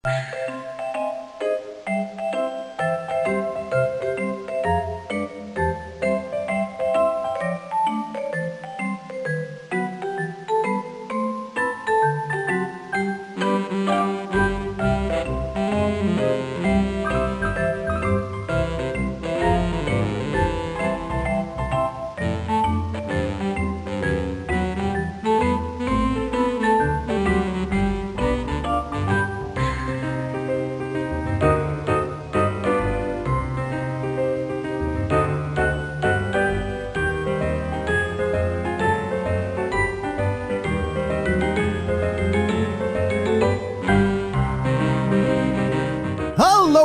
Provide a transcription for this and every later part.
Hello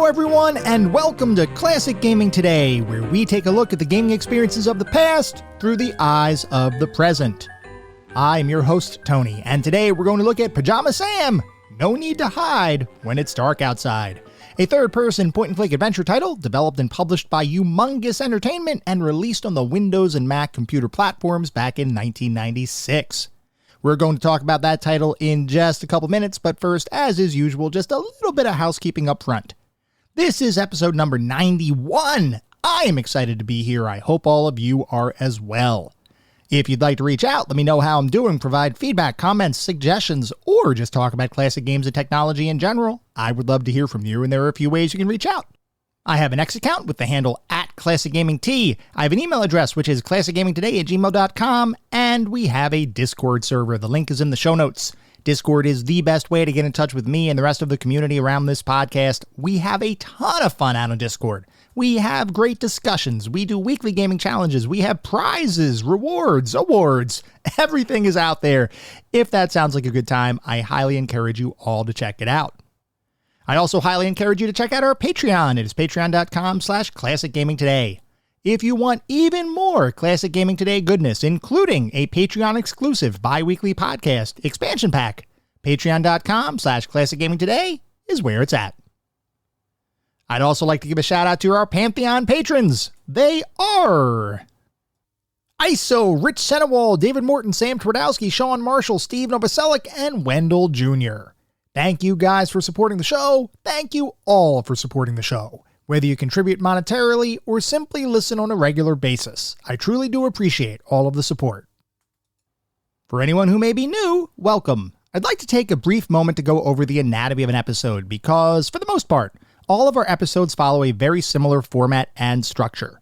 everyone, and welcome to Classic Gaming Today, where we take a look at the gaming experiences of the past through the eyes of the present. I am your host, Tony, and today we're going to look at Pajama Sam, No Need to Hide When It's Dark Outside, a third-person point-and-click adventure title developed and published by Humongous Entertainment and released on the Windows and Mac computer platforms back in 1996. We're going to talk about that title in just a couple minutes, but first, as is usual, just a little bit of housekeeping up front. This is episode number 91. I am excited to be here. I hope all of you are as well. If you'd like to reach out, let me know how I'm doing, provide feedback, comments, suggestions, or just talk about classic games and technology in general. I would love to hear from you, and there are a few ways you can reach out. I have an X account with the handle @ClassicGamingT. I have an email address, which is classicgamingtoday@gmail.com, and we have a Discord server. The link is in the show notes. Discord is the best way to get in touch with me and the rest of the community around this podcast. We have a ton of fun out on Discord. We have great discussions. We do weekly gaming challenges. We have prizes, rewards, awards. Everything is out there. If that sounds like a good time, I highly encourage you all to check it out. I also highly encourage you to check out our Patreon. It is patreon.com/classicgamingtoday. If you want even more Classic Gaming Today goodness, including a Patreon exclusive bi-weekly podcast expansion pack, patreon.com/classicgamingtoday is where it's at. I'd also like to give a shout out to our Pantheon patrons. They are ISO, Rich Senewald, David Morton, Sam Twardowski, Sean Marshall, Steve Novoselic, and Wendell Jr. Thank you guys for supporting the show. Thank you all for supporting the show. Whether you contribute monetarily or simply listen on a regular basis, I truly do appreciate all of the support. For anyone who may be new, welcome. I'd like to take a brief moment to go over the anatomy of an episode because, for the most part, all of our episodes follow a very similar format and structure.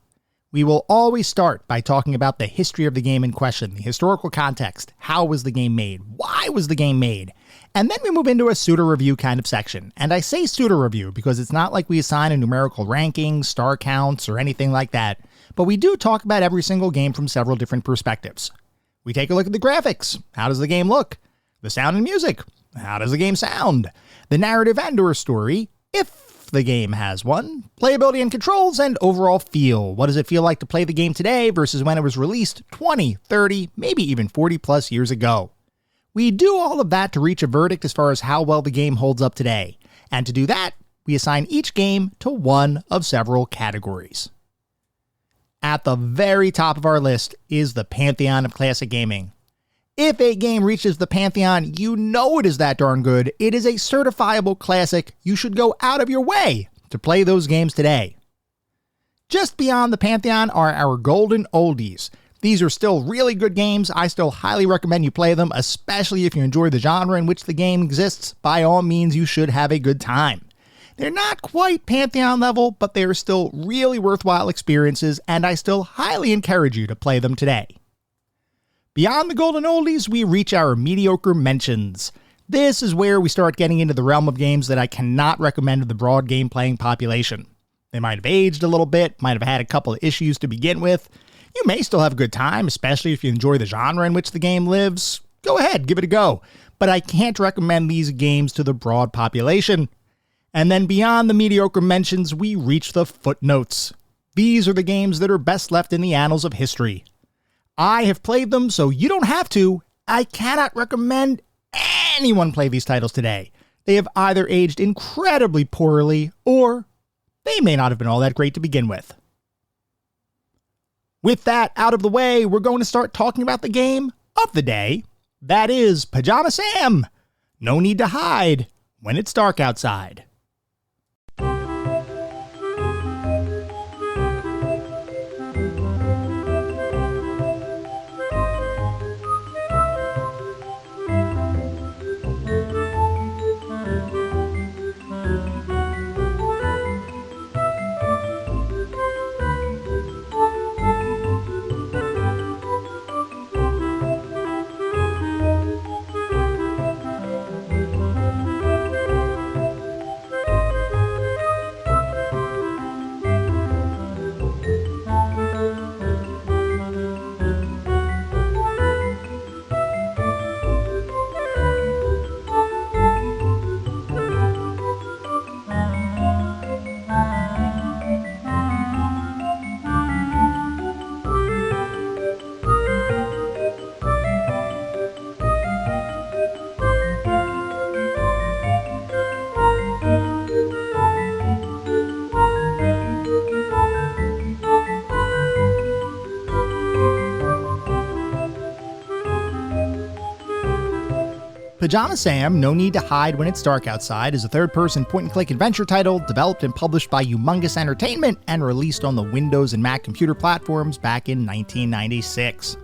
We will always start by talking about the history of the game in question, the historical context, how was the game made, why was the game made, and then we move into a pseudo review kind of section. And I say pseudo review because it's not like we assign a numerical ranking, star counts, or anything like that, but we do talk about every single game from several different perspectives. We take a look at the graphics. How does the game look? The sound and music. How does the game sound? The narrative and or story, if the game has one, playability and controls, and overall feel. What does it feel like to play the game today versus when it was released 20, 30, maybe even 40 plus years ago? We do all of that to reach a verdict as far as how well the game holds up today. And to do that, we assign each game to one of several categories. At the very top of our list is the Pantheon of Classic Gaming. If a game reaches the Pantheon, you know it is that darn good. It is a certifiable classic. You should go out of your way to play those games today. Just beyond the Pantheon are our golden oldies. These are still really good games. I still highly recommend you play them, especially if you enjoy the genre in which the game exists. By all means, you should have a good time. They're not quite Pantheon level, but they are still really worthwhile experiences, and I still highly encourage you to play them today. Beyond the golden oldies, we reach our mediocre mentions. This is where we start getting into the realm of games that I cannot recommend to the broad game-playing population. They might have aged a little bit, might have had a couple of issues to begin with. You may still have a good time, especially if you enjoy the genre in which the game lives. Go ahead, give it a go. But I can't recommend these games to the broad population. And then beyond the mediocre mentions, we reach the footnotes. These are the games that are best left in the annals of history. I have played them, so you don't have to. I cannot recommend anyone play these titles today. They have either aged incredibly poorly, or they may not have been all that great to begin with. With that out of the way, we're going to start talking about the game of the day. That is Pajama Sam. No Need to Hide when it's dark outside. Pajama Sam, No Need to Hide When It's Dark Outside is a third-person point-and-click adventure title developed and published by Humongous Entertainment and released on the Windows and Mac computer platforms back in 1996.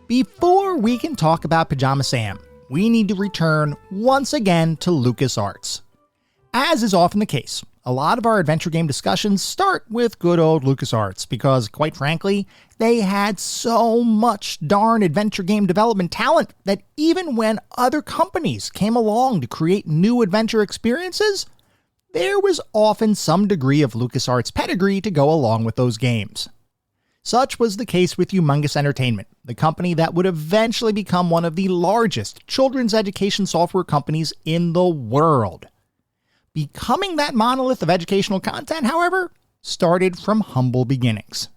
Before we can talk about Pajama Sam, we need to return once again to LucasArts. As is often the case, a lot of our adventure game discussions start with good old LucasArts because, quite frankly, they had so much darn adventure game development talent that even when other companies came along to create new adventure experiences, there was often some degree of LucasArts pedigree to go along with those games. Such was the case with Humongous Entertainment, the company that would eventually become one of the largest children's education software companies in the world. Becoming that monolith of educational content, however, started from humble beginnings.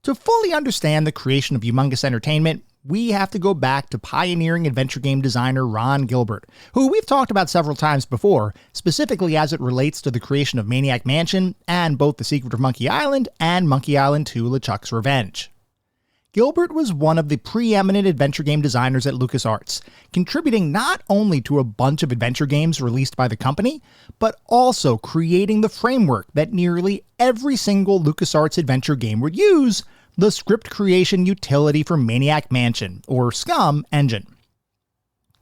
To fully understand the creation of Humongous Entertainment, we have to go back to pioneering adventure game designer Ron Gilbert, who we've talked about several times before, specifically as it relates to the creation of Maniac Mansion and both The Secret of Monkey Island and Monkey Island 2: LeChuck's Revenge. Gilbert was one of the preeminent adventure game designers at LucasArts, contributing not only to a bunch of adventure games released by the company, but also creating the framework that nearly every single LucasArts adventure game would use, the script creation utility for Maniac Mansion, or SCUM, engine.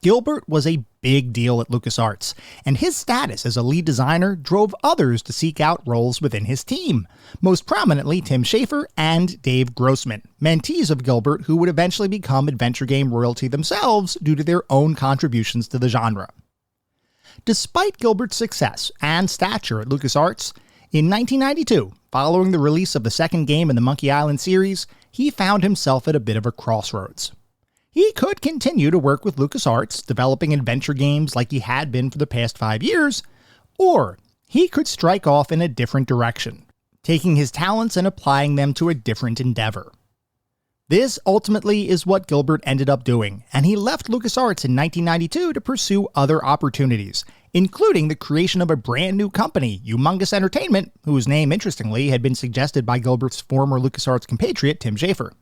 Gilbert was a big deal at LucasArts, and his status as a lead designer drove others to seek out roles within his team, most prominently Tim Schafer and Dave Grossman, mentees of Gilbert who would eventually become adventure game royalty themselves due to their own contributions to the genre. Despite Gilbert's success and stature at LucasArts, in 1992, following the release of the second game in the Monkey Island series, he found himself at a bit of a crossroads. He could continue to work with LucasArts, developing adventure games like he had been for the past 5 years, or he could strike off in a different direction, taking his talents and applying them to a different endeavor. This ultimately is what Gilbert ended up doing, and he left LucasArts in 1992 to pursue other opportunities, including the creation of a brand new company, Humongous Entertainment, whose name, interestingly, had been suggested by Gilbert's former LucasArts compatriot, Tim Schafer.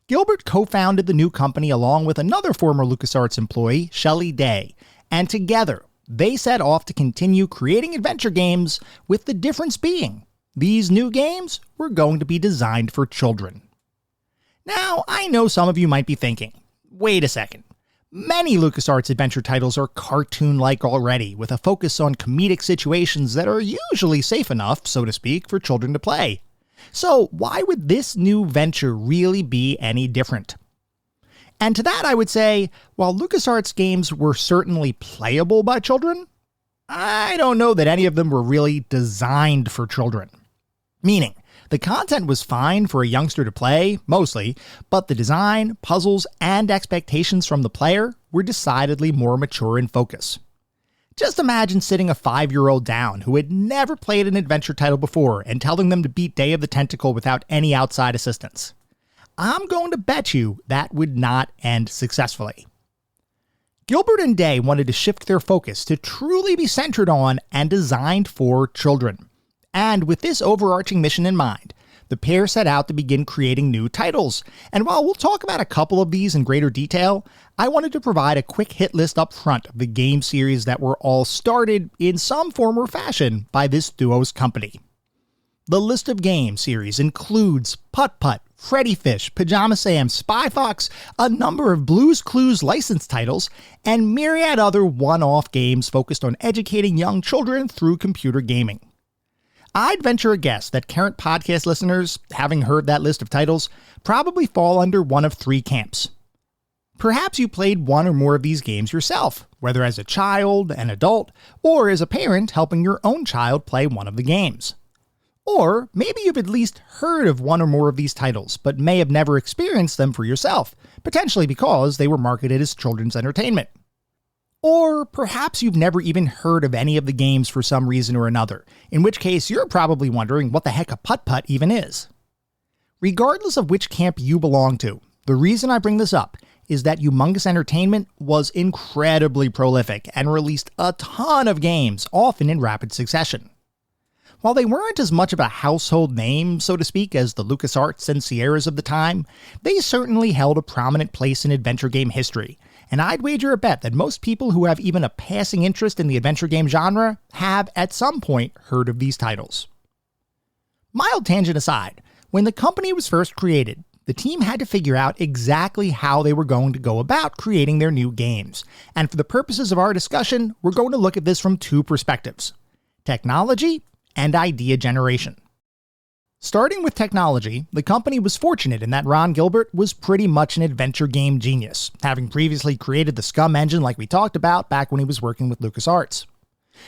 Gilbert co-founded the new company along with another former LucasArts employee, Shelley Day, and together they set off to continue creating adventure games, with the difference being these new games were going to be designed for children. Now, I know some of you might be thinking, wait a second, many LucasArts adventure titles are cartoon-like already, with a focus on comedic situations that are usually safe enough, so to speak, for children to play. So why would this new venture really be any different? And to that I would say, while LucasArts games were certainly playable by children, I don't know that any of them were really designed for children. Meaning, the content was fine for a youngster to play, mostly, but the design, puzzles, and expectations from the player were decidedly more mature in focus. Just imagine sitting a 5-year-old down who had never played an adventure title before and telling them to beat Day of the Tentacle without any outside assistance. I'm going to bet you that would not end successfully. Gilbert and Day wanted to shift their focus to truly be centered on and designed for children. And with this overarching mission in mind, the pair set out to begin creating new titles. And while we'll talk about a couple of these in greater detail, I wanted to provide a quick hit list up front of the game series that were all started in some form or fashion by this duo's company. The list of game series includes Putt Putt, Freddy Fish, Pajama Sam, Spy Fox, a number of Blue's Clues licensed titles, and myriad other one-off games focused on educating young children through computer gaming. I'd venture a guess that current podcast listeners, having heard that list of titles, probably fall under one of three camps. Perhaps you played one or more of these games yourself, whether as a child, an adult, or as a parent helping your own child play one of the games. Or maybe you've at least heard of one or more of these titles, but may have never experienced them for yourself, potentially because they were marketed as children's entertainment. Or perhaps you've never even heard of any of the games for some reason or another, in which case you're probably wondering what the heck a putt-putt even is. Regardless of which camp you belong to, the reason I bring this up is that Humongous Entertainment was incredibly prolific and released a ton of games, often in rapid succession. While they weren't as much of a household name, so to speak, as the LucasArts and Sierras of the time, they certainly held a prominent place in adventure game history, and I'd wager a bet that most people who have even a passing interest in the adventure game genre have at some point heard of these titles. Mild tangent aside, when the company was first created, the team had to figure out exactly how they were going to go about creating their new games, and for the purposes of our discussion, we're going to look at this from two perspectives: technology and idea generation. Starting with technology, the company was fortunate in that Ron Gilbert was pretty much an adventure game genius, having previously created the Scum engine like we talked about back when he was working with LucasArts.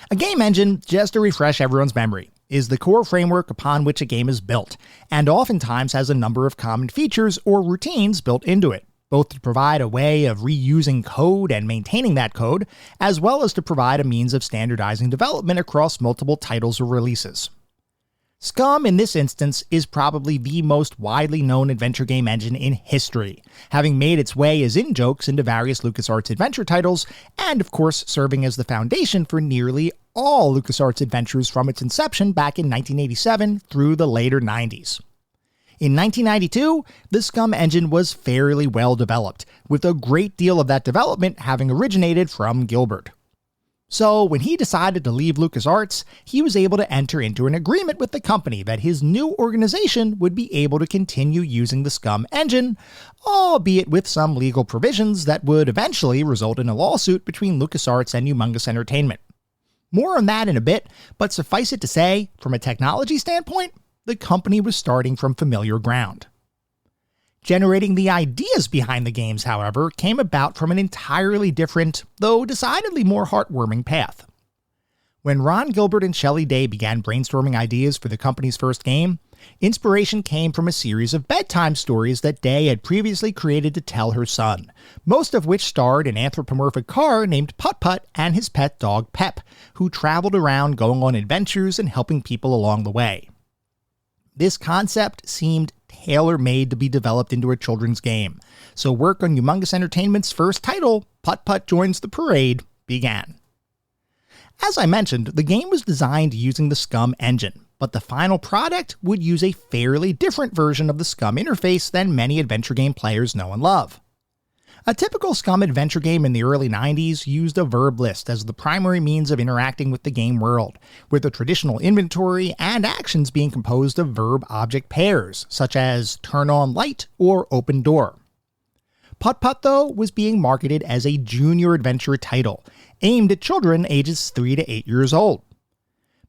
A game engine, just to refresh everyone's memory, is the core framework upon which a game is built, and oftentimes has a number of common features or routines built into it, both to provide a way of reusing code and maintaining that code, as well as to provide a means of standardizing development across multiple titles or releases. Scum, in this instance, is probably the most widely known adventure game engine in history, having made its way as in-jokes into various LucasArts adventure titles, and of course serving as the foundation for nearly all LucasArts adventures from its inception back in 1987 through the later 90s. In 1992, the Scum engine was fairly well developed, with a great deal of that development having originated from Gilbert. So when he decided to leave LucasArts, he was able to enter into an agreement with the company that his new organization would be able to continue using the Scum engine, albeit with some legal provisions that would eventually result in a lawsuit between LucasArts and Humongous Entertainment. More on that in a bit, but suffice it to say, from a technology standpoint, the company was starting from familiar ground. Generating the ideas behind the games, however, came about from an entirely different, though decidedly more heartwarming path. When Ron Gilbert and Shelley Day began brainstorming ideas for the company's first game, inspiration came from a series of bedtime stories that Day had previously created to tell her son, most of which starred an anthropomorphic car named Putt Putt and his pet dog Pep, who traveled around going on adventures and helping people along the way. This concept seemed tailor-made to be developed into a children's game, so work on Humongous Entertainment's first title, Putt Putt Joins the Parade, began. As I mentioned, the game was designed using the Scum engine, but the final product would use a fairly different version of the Scum interface than many adventure game players know and love. A typical Scum adventure game in the early 90s used a verb list as the primary means of interacting with the game world, with the traditional inventory and actions being composed of verb-object pairs, such as turn on light or open door. Putt Putt, though, was being marketed as a junior adventure title, aimed at children ages 3 to 8 years old.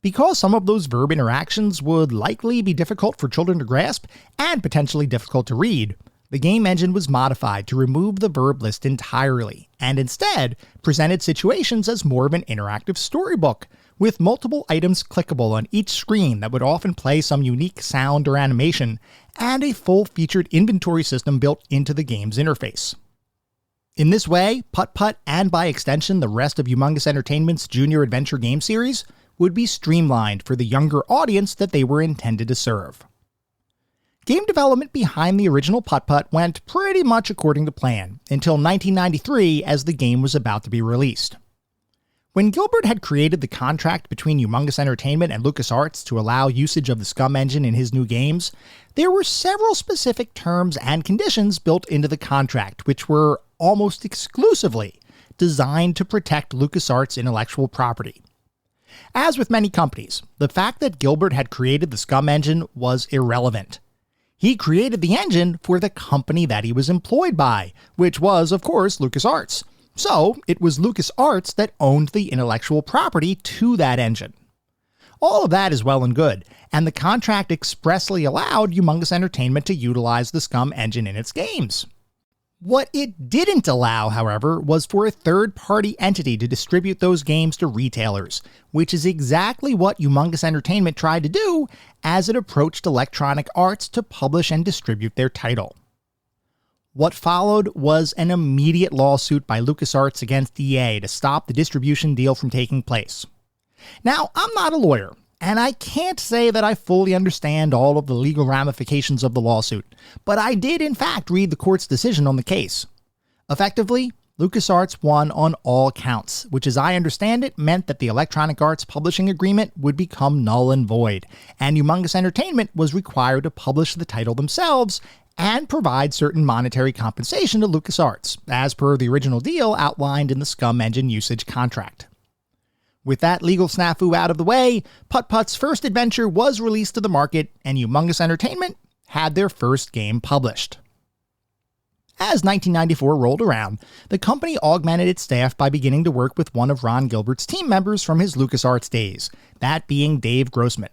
Because some of those verb interactions would likely be difficult for children to grasp and potentially difficult to read, the game engine was modified to remove the verb list entirely, and instead presented situations as more of an interactive storybook, with multiple items clickable on each screen that would often play some unique sound or animation, and a full-featured inventory system built into the game's interface. In this way, Putt Putt, and by extension the rest of Humongous Entertainment's junior adventure game series, would be streamlined for the younger audience that they were intended to serve. Game development behind the original Putt Putt went pretty much according to plan, until 1993 as the game was about to be released. When Gilbert had created the contract between Humongous Entertainment and LucasArts to allow usage of the Scum engine in his new games, there were several specific terms and conditions built into the contract, which were almost exclusively designed to protect LucasArts' intellectual property. As with many companies, the fact that Gilbert had created the Scum engine was irrelevant. He created the engine for the company that he was employed by, which was, of course, LucasArts. So, it was LucasArts that owned the intellectual property to that engine. All of that is well and good, and the contract expressly allowed Humongous Entertainment to utilize the Scum engine in its games. What it didn't allow, however, was for a third-party entity to distribute those games to retailers, which is exactly what Humongous Entertainment tried to do as it approached Electronic Arts to publish and distribute their title. What followed was an immediate lawsuit by LucasArts against EA to stop the distribution deal from taking place. Now, I'm not a lawyer, and I can't say that I fully understand all of the legal ramifications of the lawsuit, but I did in fact read the court's decision on the case. Effectively, LucasArts won on all counts, which as I understand it meant that the Electronic Arts publishing agreement would become null and void, and Humongous Entertainment was required to publish the title themselves and provide certain monetary compensation to LucasArts, as per the original deal outlined in the Scum engine usage contract. With that legal snafu out of the way, Putt-Putt's first adventure was released to the market, and Humongous Entertainment had their first game published. As 1994 rolled around, the company augmented its staff by beginning to work with one of Ron Gilbert's team members from his LucasArts days, that being Dave Grossman.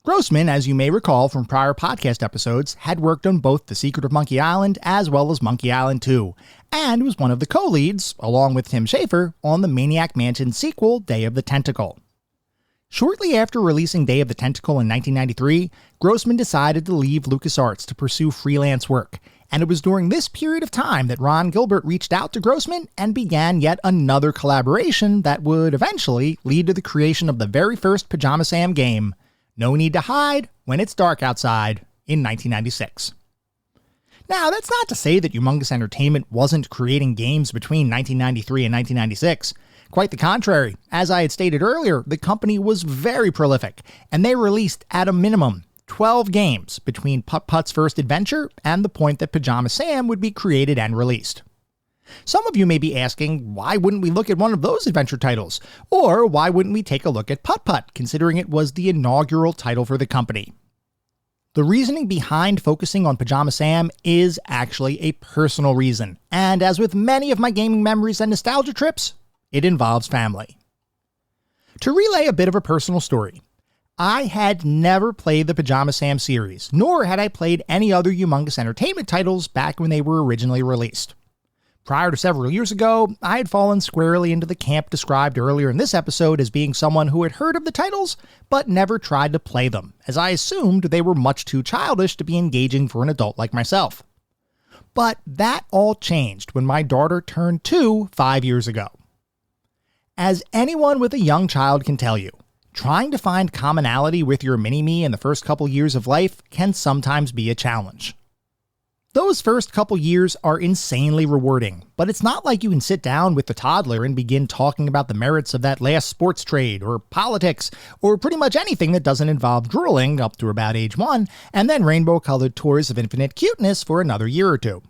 Grossman, as you may recall from prior podcast episodes, had worked on both The Secret of Monkey Island as well as Monkey Island 2, and was one of the co-leads, along with Tim Schafer, on the Maniac Mansion sequel, Day of the Tentacle. Shortly after releasing Day of the Tentacle in 1993, Grossman decided to leave LucasArts to pursue freelance work, and it was during this period of time that Ron Gilbert reached out to Grossman and began yet another collaboration that would eventually lead to the creation of the very first Pajama Sam game, No Need to Hide When It's Dark Outside, in 1996. Now, that's not to say that Humongous Entertainment wasn't creating games between 1993 and 1996. Quite the contrary. As I had stated earlier, the company was very prolific, and they released, at a minimum, 12 games between Putt-Putt's first adventure and the point that Pajama Sam would be created and released. Some of you may be asking, why wouldn't we look at one of those adventure titles? Or why wouldn't we take a look at Putt-Putt, considering it was the inaugural title for the company? The reasoning behind focusing on Pajama Sam is actually a personal reason, and as with many of my gaming memories and nostalgia trips, it involves family. To relay a bit of a personal story, I had never played the Pajama Sam series, nor had I played any other Humongous Entertainment titles back when they were originally released. Prior to several years ago, I had fallen squarely into the camp described earlier in this episode as being someone who had heard of the titles, but never tried to play them, as I assumed they were much too childish to be engaging for an adult like myself. But that all changed when my daughter turned 2 5 years ago. As anyone with a young child can tell you, trying to find commonality with your mini-me in the first couple years of life can sometimes be a challenge. Those first couple years are insanely rewarding, but it's not like you can sit down with the toddler and begin talking about the merits of that last sports trade, or politics, or pretty much anything that doesn't involve drooling up to about age 1, and then rainbow-colored tours of infinite cuteness for another year or two.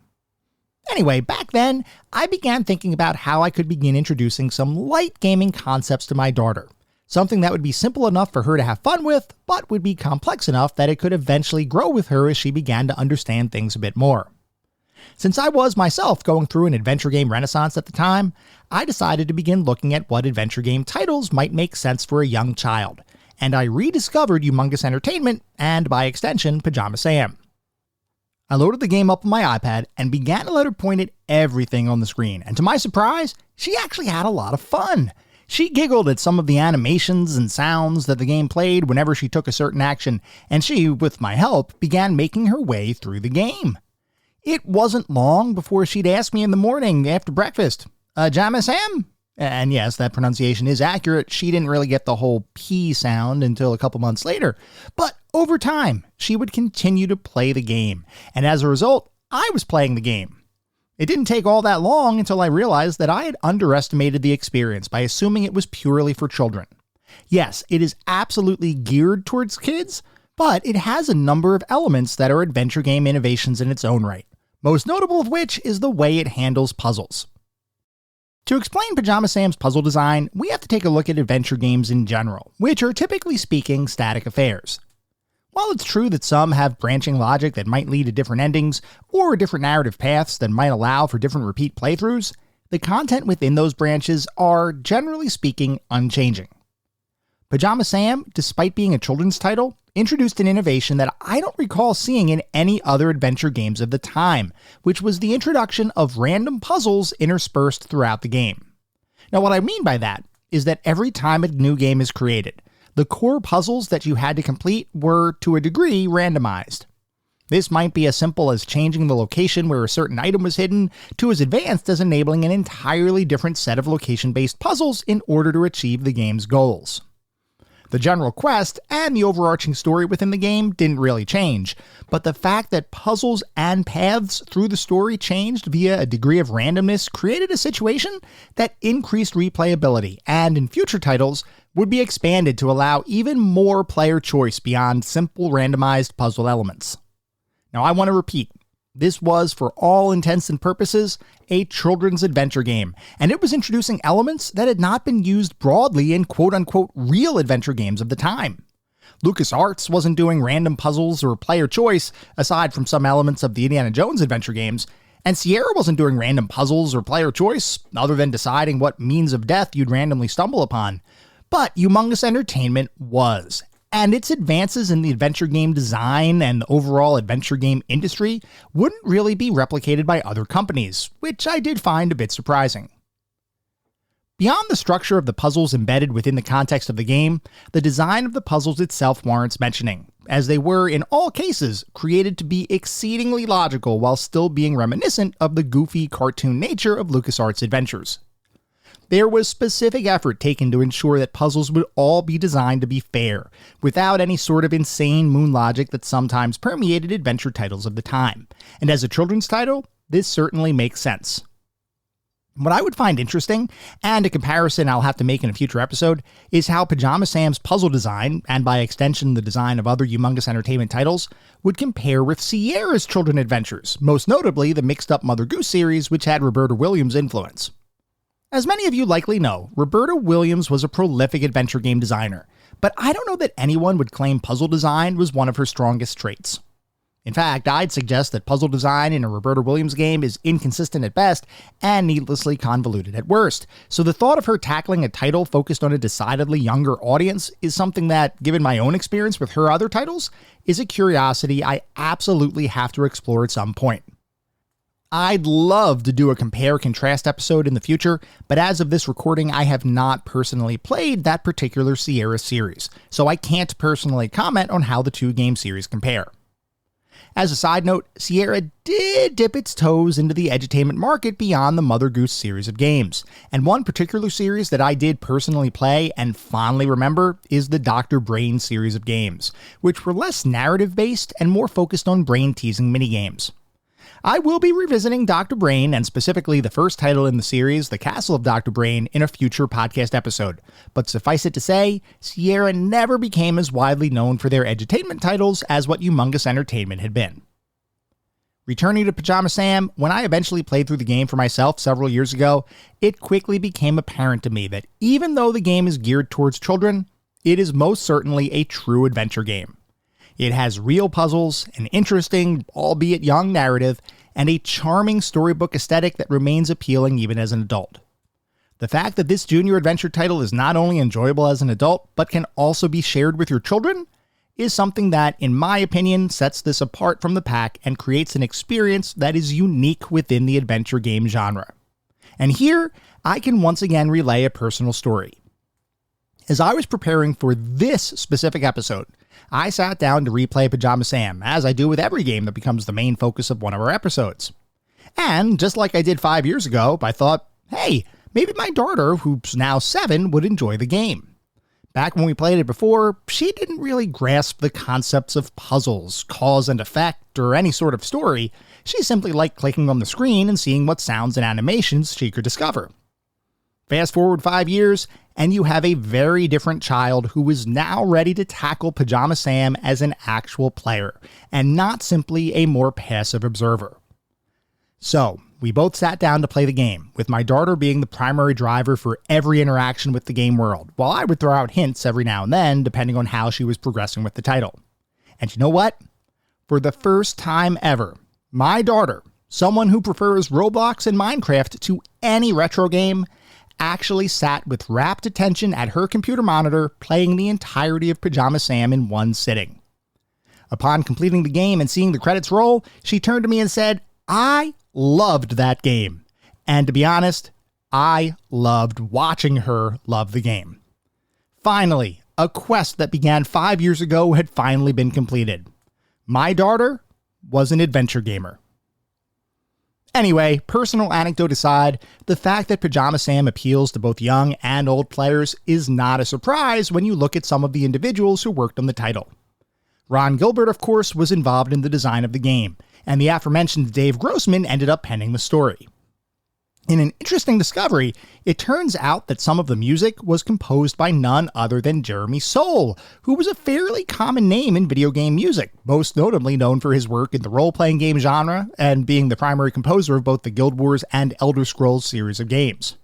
Anyway, back then, I began thinking about how I could begin introducing some light gaming concepts to my daughter. Something that would be simple enough for her to have fun with, but would be complex enough that it could eventually grow with her as she began to understand things a bit more. Since I was myself going through an adventure game renaissance at the time, I decided to begin looking at what adventure game titles might make sense for a young child, and I rediscovered Humongous Entertainment and, by extension, Pajama Sam. I loaded the game up on my iPad and began to let her point at everything on the screen, and to my surprise, she actually had a lot of fun. She giggled at some of the animations and sounds that the game played whenever she took a certain action, and she, with my help, began making her way through the game. It wasn't long before she'd ask me in the morning after breakfast, "Pajama Sam?" And yes, that pronunciation is accurate. She didn't really get the whole P sound until a couple months later. But over time, she would continue to play the game, and as a result, I was playing the game. It didn't take all that long until I realized that I had underestimated the experience by assuming it was purely for children. Yes, it is absolutely geared towards kids, but it has a number of elements that are adventure game innovations in its own right, most notable of which is the way it handles puzzles. To explain Pajama Sam's puzzle design, we have to take a look at adventure games in general, which are typically speaking static affairs. While it's true that some have branching logic that might lead to different endings, or different narrative paths that might allow for different repeat playthroughs, the content within those branches are, generally speaking, unchanging. Pajama Sam, despite being a children's title, introduced an innovation that I don't recall seeing in any other adventure games of the time, which was the introduction of random puzzles interspersed throughout the game. Now, what I mean by that is that every time a new game is created, the core puzzles that you had to complete were, to a degree, randomized. This might be as simple as changing the location where a certain item was hidden, to as advanced as enabling an entirely different set of location-based puzzles in order to achieve the game's goals. The general quest and the overarching story within the game didn't really change, but the fact that puzzles and paths through the story changed via a degree of randomness created a situation that increased replayability and, in future titles, would be expanded to allow even more player choice beyond simple randomized puzzle elements. Now, I want to repeat, this was, for all intents and purposes, a children's adventure game, and it was introducing elements that had not been used broadly in quote-unquote real adventure games of the time. LucasArts wasn't doing random puzzles or player choice, aside from some elements of the Indiana Jones adventure games, and Sierra wasn't doing random puzzles or player choice, other than deciding what means of death you'd randomly stumble upon. But Humongous Entertainment was. And its advances in the adventure game design and the overall adventure game industry wouldn't really be replicated by other companies, which I did find a bit surprising. Beyond the structure of the puzzles embedded within the context of the game, the design of the puzzles itself warrants mentioning, as they were, in all cases, created to be exceedingly logical while still being reminiscent of the goofy cartoon nature of LucasArts adventures. There was specific effort taken to ensure that puzzles would all be designed to be fair, without any sort of insane moon logic that sometimes permeated adventure titles of the time. And as a children's title, this certainly makes sense. What I would find interesting, and a comparison I'll have to make in a future episode, is how Pajama Sam's puzzle design, and by extension the design of other Humongous Entertainment titles, would compare with Sierra's children's adventures, most notably the mixed-up Mother Goose series, which had Roberta Williams' influence. As many of you likely know, Roberta Williams was a prolific adventure game designer, but I don't know that anyone would claim puzzle design was one of her strongest traits. In fact, I'd suggest that puzzle design in a Roberta Williams game is inconsistent at best and needlessly convoluted at worst, so the thought of her tackling a title focused on a decidedly younger audience is something that, given my own experience with her other titles, is a curiosity I absolutely have to explore at some point. I'd love to do a compare-contrast episode in the future, but as of this recording, I have not personally played that particular Sierra series, so I can't personally comment on how the two game series compare. As a side note, Sierra did dip its toes into the edutainment market beyond the Mother Goose series of games, and one particular series that I did personally play and fondly remember is the Dr. Brain series of games, which were less narrative-based and more focused on brain-teasing minigames. I will be revisiting Dr. Brain, and specifically the first title in the series, The Castle of Dr. Brain, in a future podcast episode, but suffice it to say, Sierra never became as widely known for their edutainment titles as what Humongous Entertainment had been. Returning to Pajama Sam, when I eventually played through the game for myself several years ago, it quickly became apparent to me that even though the game is geared towards children, it is most certainly a true adventure game. It has real puzzles, an interesting, albeit young narrative, and a charming storybook aesthetic that remains appealing even as an adult. The fact that this junior adventure title is not only enjoyable as an adult, but can also be shared with your children, is something that, in my opinion, sets this apart from the pack and creates an experience that is unique within the adventure game genre. And here, I can once again relay a personal story. As I was preparing for this specific episode, I sat down to replay Pajama Sam, as I do with every game that becomes the main focus of one of our episodes. And, just like I did 5 years ago, I thought, hey, maybe my daughter, who's now 7, would enjoy the game. Back when we played it before, she didn't really grasp the concepts of puzzles, cause and effect, or any sort of story. She simply liked clicking on the screen and seeing what sounds and animations she could discover. Fast forward 5 years, and you have a very different child who is now ready to tackle Pajama Sam as an actual player, and not simply a more passive observer. So, we both sat down to play the game, with my daughter being the primary driver for every interaction with the game world, while I would throw out hints every now and then, depending on how she was progressing with the title. And you know what? For the first time ever, my daughter, someone who prefers Roblox and Minecraft to any retro game, actually sat with rapt attention at her computer monitor playing the entirety of Pajama Sam in one sitting. Upon completing the game and seeing the credits roll, she turned to me and said, "I loved that game." And to be honest, I loved watching her love the game. Finally, a quest that began 5 years ago had finally been completed. My daughter was an adventure gamer. Anyway, personal anecdote aside, the fact that Pajama Sam appeals to both young and old players is not a surprise when you look at some of the individuals who worked on the title. Ron Gilbert, of course, was involved in the design of the game, and the aforementioned Dave Grossman ended up penning the story. In an interesting discovery, it turns out that some of the music was composed by none other than Jeremy Soule, who was a fairly common name in video game music, most notably known for his work in the role-playing game genre and being the primary composer of both the Guild Wars and Elder Scrolls series of games.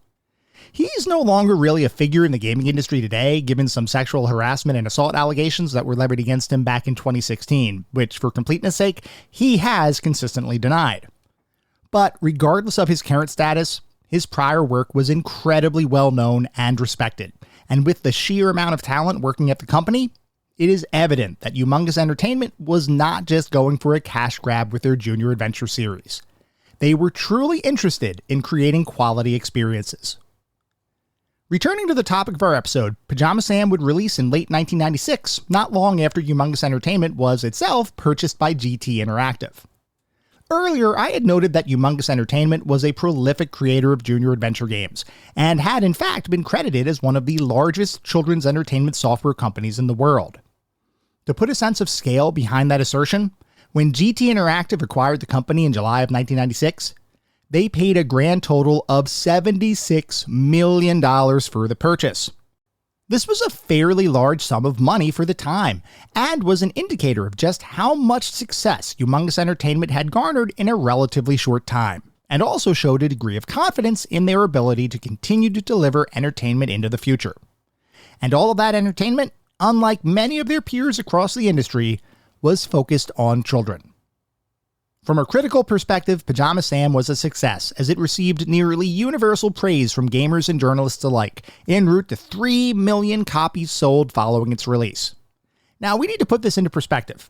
He's no longer really a figure in the gaming industry today, given some sexual harassment and assault allegations that were levied against him back in 2016, which, for completeness sake, he has consistently denied. But regardless of his current status, his prior work was incredibly well known and respected, and with the sheer amount of talent working at the company, it is evident that Humongous Entertainment was not just going for a cash grab with their Junior Adventure series. They were truly interested in creating quality experiences. Returning to the topic of our episode, Pajama Sam would release in late 1996, not long after Humongous Entertainment was itself purchased by GT Interactive. Earlier, I had noted that Humongous Entertainment was a prolific creator of junior adventure games, and had in fact been credited as one of the largest children's entertainment software companies in the world. To put a sense of scale behind that assertion, when GT Interactive acquired the company in July of 1996, they paid a grand total of $76 million for the purchase. This was a fairly large sum of money for the time, and was an indicator of just how much success Humongous Entertainment had garnered in a relatively short time, and also showed a degree of confidence in their ability to continue to deliver entertainment into the future. And all of that entertainment, unlike many of their peers across the industry, was focused on children. From a critical perspective, Pajama Sam was a success, as it received nearly universal praise from gamers and journalists alike, en route to 3 million copies sold following its release. Now, we need to put this into perspective.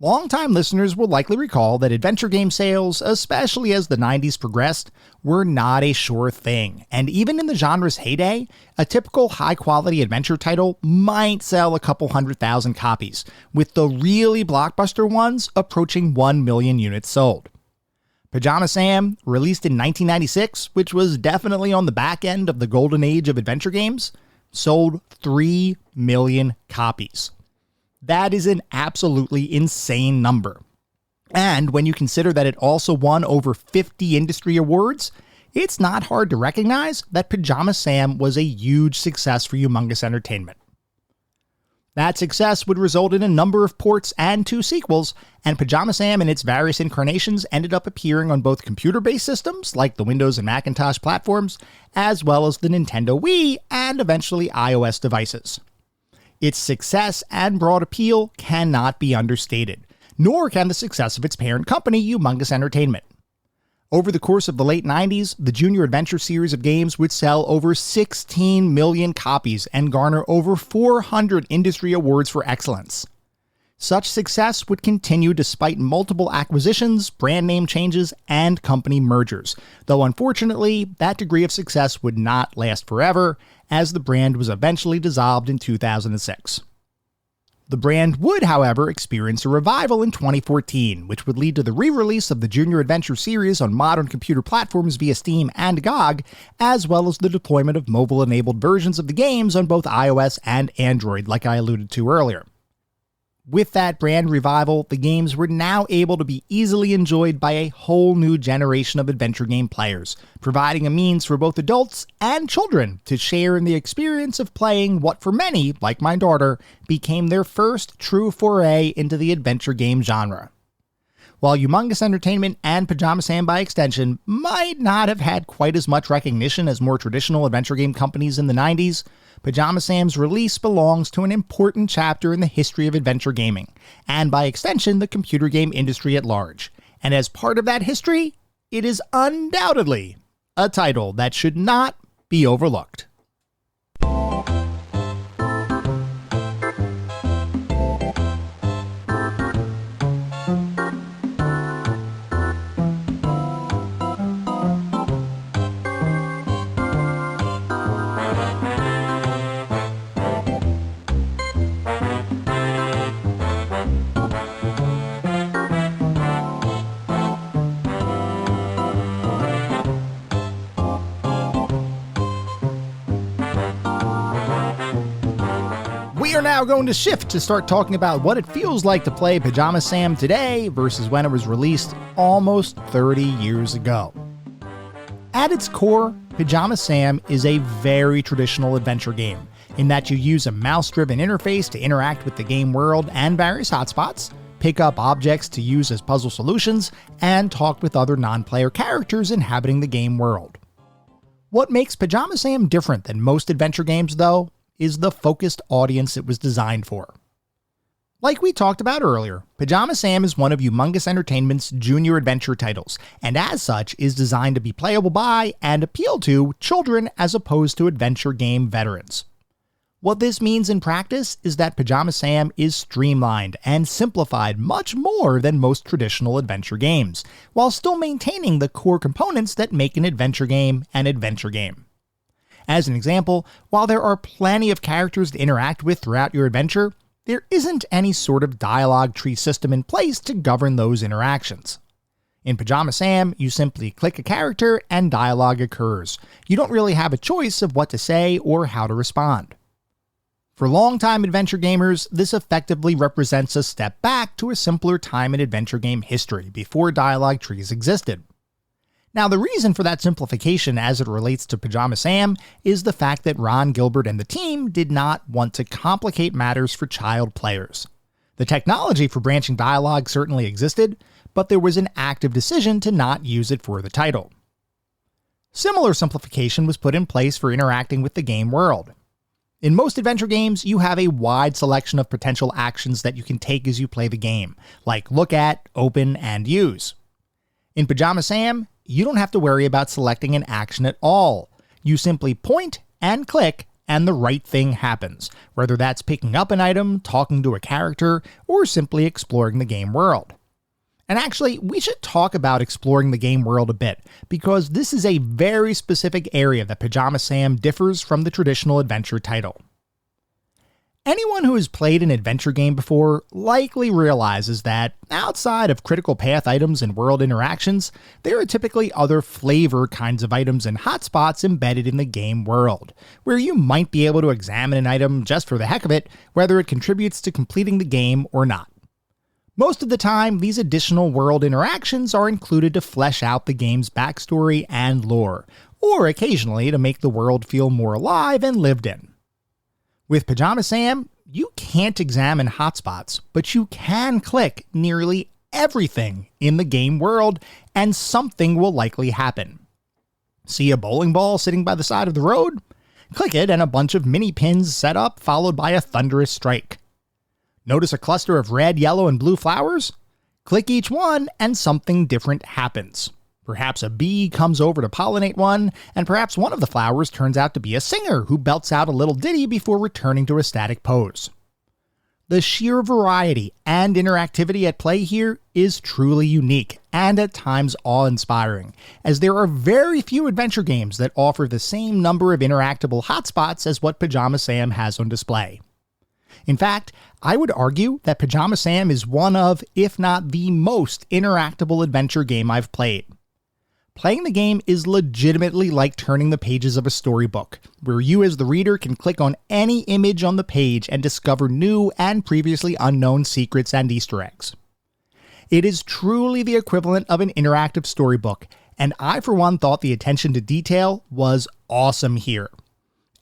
Longtime listeners will likely recall that adventure game sales, especially as the 90s progressed, were not a sure thing, and even in the genre's heyday, a typical high-quality adventure title might sell a couple 100,000 copies, with the really blockbuster ones approaching 1 million units sold. Pajama Sam, released in 1996, which was definitely on the back end of the golden age of adventure games, sold 3 million copies. That is an absolutely insane number. And when you consider that it also won over 50 industry awards, it's not hard to recognize that Pajama Sam was a huge success for Humongous Entertainment. That success would result in a number of ports and 2 sequels, and Pajama Sam and its various incarnations ended up appearing on both computer-based systems like the Windows and Macintosh platforms, as well as the Nintendo Wii and eventually iOS devices. Its success and broad appeal cannot be understated, nor can the success of its parent company, Humongous Entertainment. Over the course of the late 90s, the Junior Adventure series of games would sell over 16 million copies and garner over 400 industry awards for excellence. Such success would continue despite multiple acquisitions, brand name changes, and company mergers, though unfortunately, that degree of success would not last forever, as the brand was eventually dissolved in 2006. The brand would, however, experience a revival in 2014, which would lead to the re-release of the Junior Adventure series on modern computer platforms via Steam and GOG, as well as the deployment of mobile-enabled versions of the games on both iOS and Android, like I alluded to earlier. With that brand revival, the games were now able to be easily enjoyed by a whole new generation of adventure game players, providing a means for both adults and children to share in the experience of playing what for many, like my daughter, became their first true foray into the adventure game genre. While Humongous Entertainment and Pajama Sam by extension might not have had quite as much recognition as more traditional adventure game companies in the 90s, Pajama Sam's release belongs to an important chapter in the history of adventure gaming, and by extension the computer game industry at large. And as part of that history, it is undoubtedly a title that should not be overlooked. We are now going to shift to start talking about what it feels like to play Pajama Sam today versus when it was released almost 30 years ago. At its core, Pajama Sam is a very traditional adventure game, in that you use a mouse-driven interface to interact with the game world and various hotspots, pick up objects to use as puzzle solutions, and talk with other non-player characters inhabiting the game world. What makes Pajama Sam different than most adventure games, though, is the focused audience it was designed for. Like we talked about earlier, Pajama Sam is one of Humongous Entertainment's junior adventure titles, and as such is designed to be playable by and appeal to children as opposed to adventure game veterans. What this means in practice is that Pajama Sam is streamlined and simplified much more than most traditional adventure games, while still maintaining the core components that make an adventure game an adventure game. As an example, while there are plenty of characters to interact with throughout your adventure, there isn't any sort of dialogue tree system in place to govern those interactions. In Pajama Sam, you simply click a character and dialogue occurs. You don't really have a choice of what to say or how to respond. For longtime adventure gamers, this effectively represents a step back to a simpler time in adventure game history before dialogue trees existed. Now, the reason for that simplification as it relates to Pajama Sam is the fact that Ron Gilbert and the team did not want to complicate matters for child players. The technology for branching dialogue certainly existed, but there was an active decision to not use it for the title. Similar simplification was put in place for interacting with the game world. In most adventure games, you have a wide selection of potential actions that you can take as you play the game, like look at, open, and use. In Pajama Sam, you don't have to worry about selecting an action at all. You simply point and click and the right thing happens, whether that's picking up an item, talking to a character, or simply exploring the game world. And actually, we should talk about exploring the game world a bit, because this is a very specific area that Pajama Sam differs from the traditional adventure title. Anyone who has played an adventure game before likely realizes that, outside of critical path items and world interactions, there are typically other flavor kinds of items and hotspots embedded in the game world, where you might be able to examine an item just for the heck of it, whether it contributes to completing the game or not. Most of the time, these additional world interactions are included to flesh out the game's backstory and lore, or occasionally to make the world feel more alive and lived in. With Pajama Sam, you can't examine hotspots, but you can click nearly everything in the game world, and something will likely happen. See a bowling ball sitting by the side of the road? Click it and a bunch of mini pins set up, followed by a thunderous strike. Notice a cluster of red, yellow, and blue flowers? Click each one and something different happens. Perhaps a bee comes over to pollinate one, and perhaps one of the flowers turns out to be a singer who belts out a little ditty before returning to a static pose. The sheer variety and interactivity at play here is truly unique and at times awe-inspiring, as there are very few adventure games that offer the same number of interactable hotspots as what Pajama Sam has on display. In fact, I would argue that Pajama Sam is one of, if not the most interactable adventure game I've played. Playing the game is legitimately like turning the pages of a storybook, where you as the reader can click on any image on the page and discover new and previously unknown secrets and Easter eggs. It is truly the equivalent of an interactive storybook, and I for one thought the attention to detail was awesome here.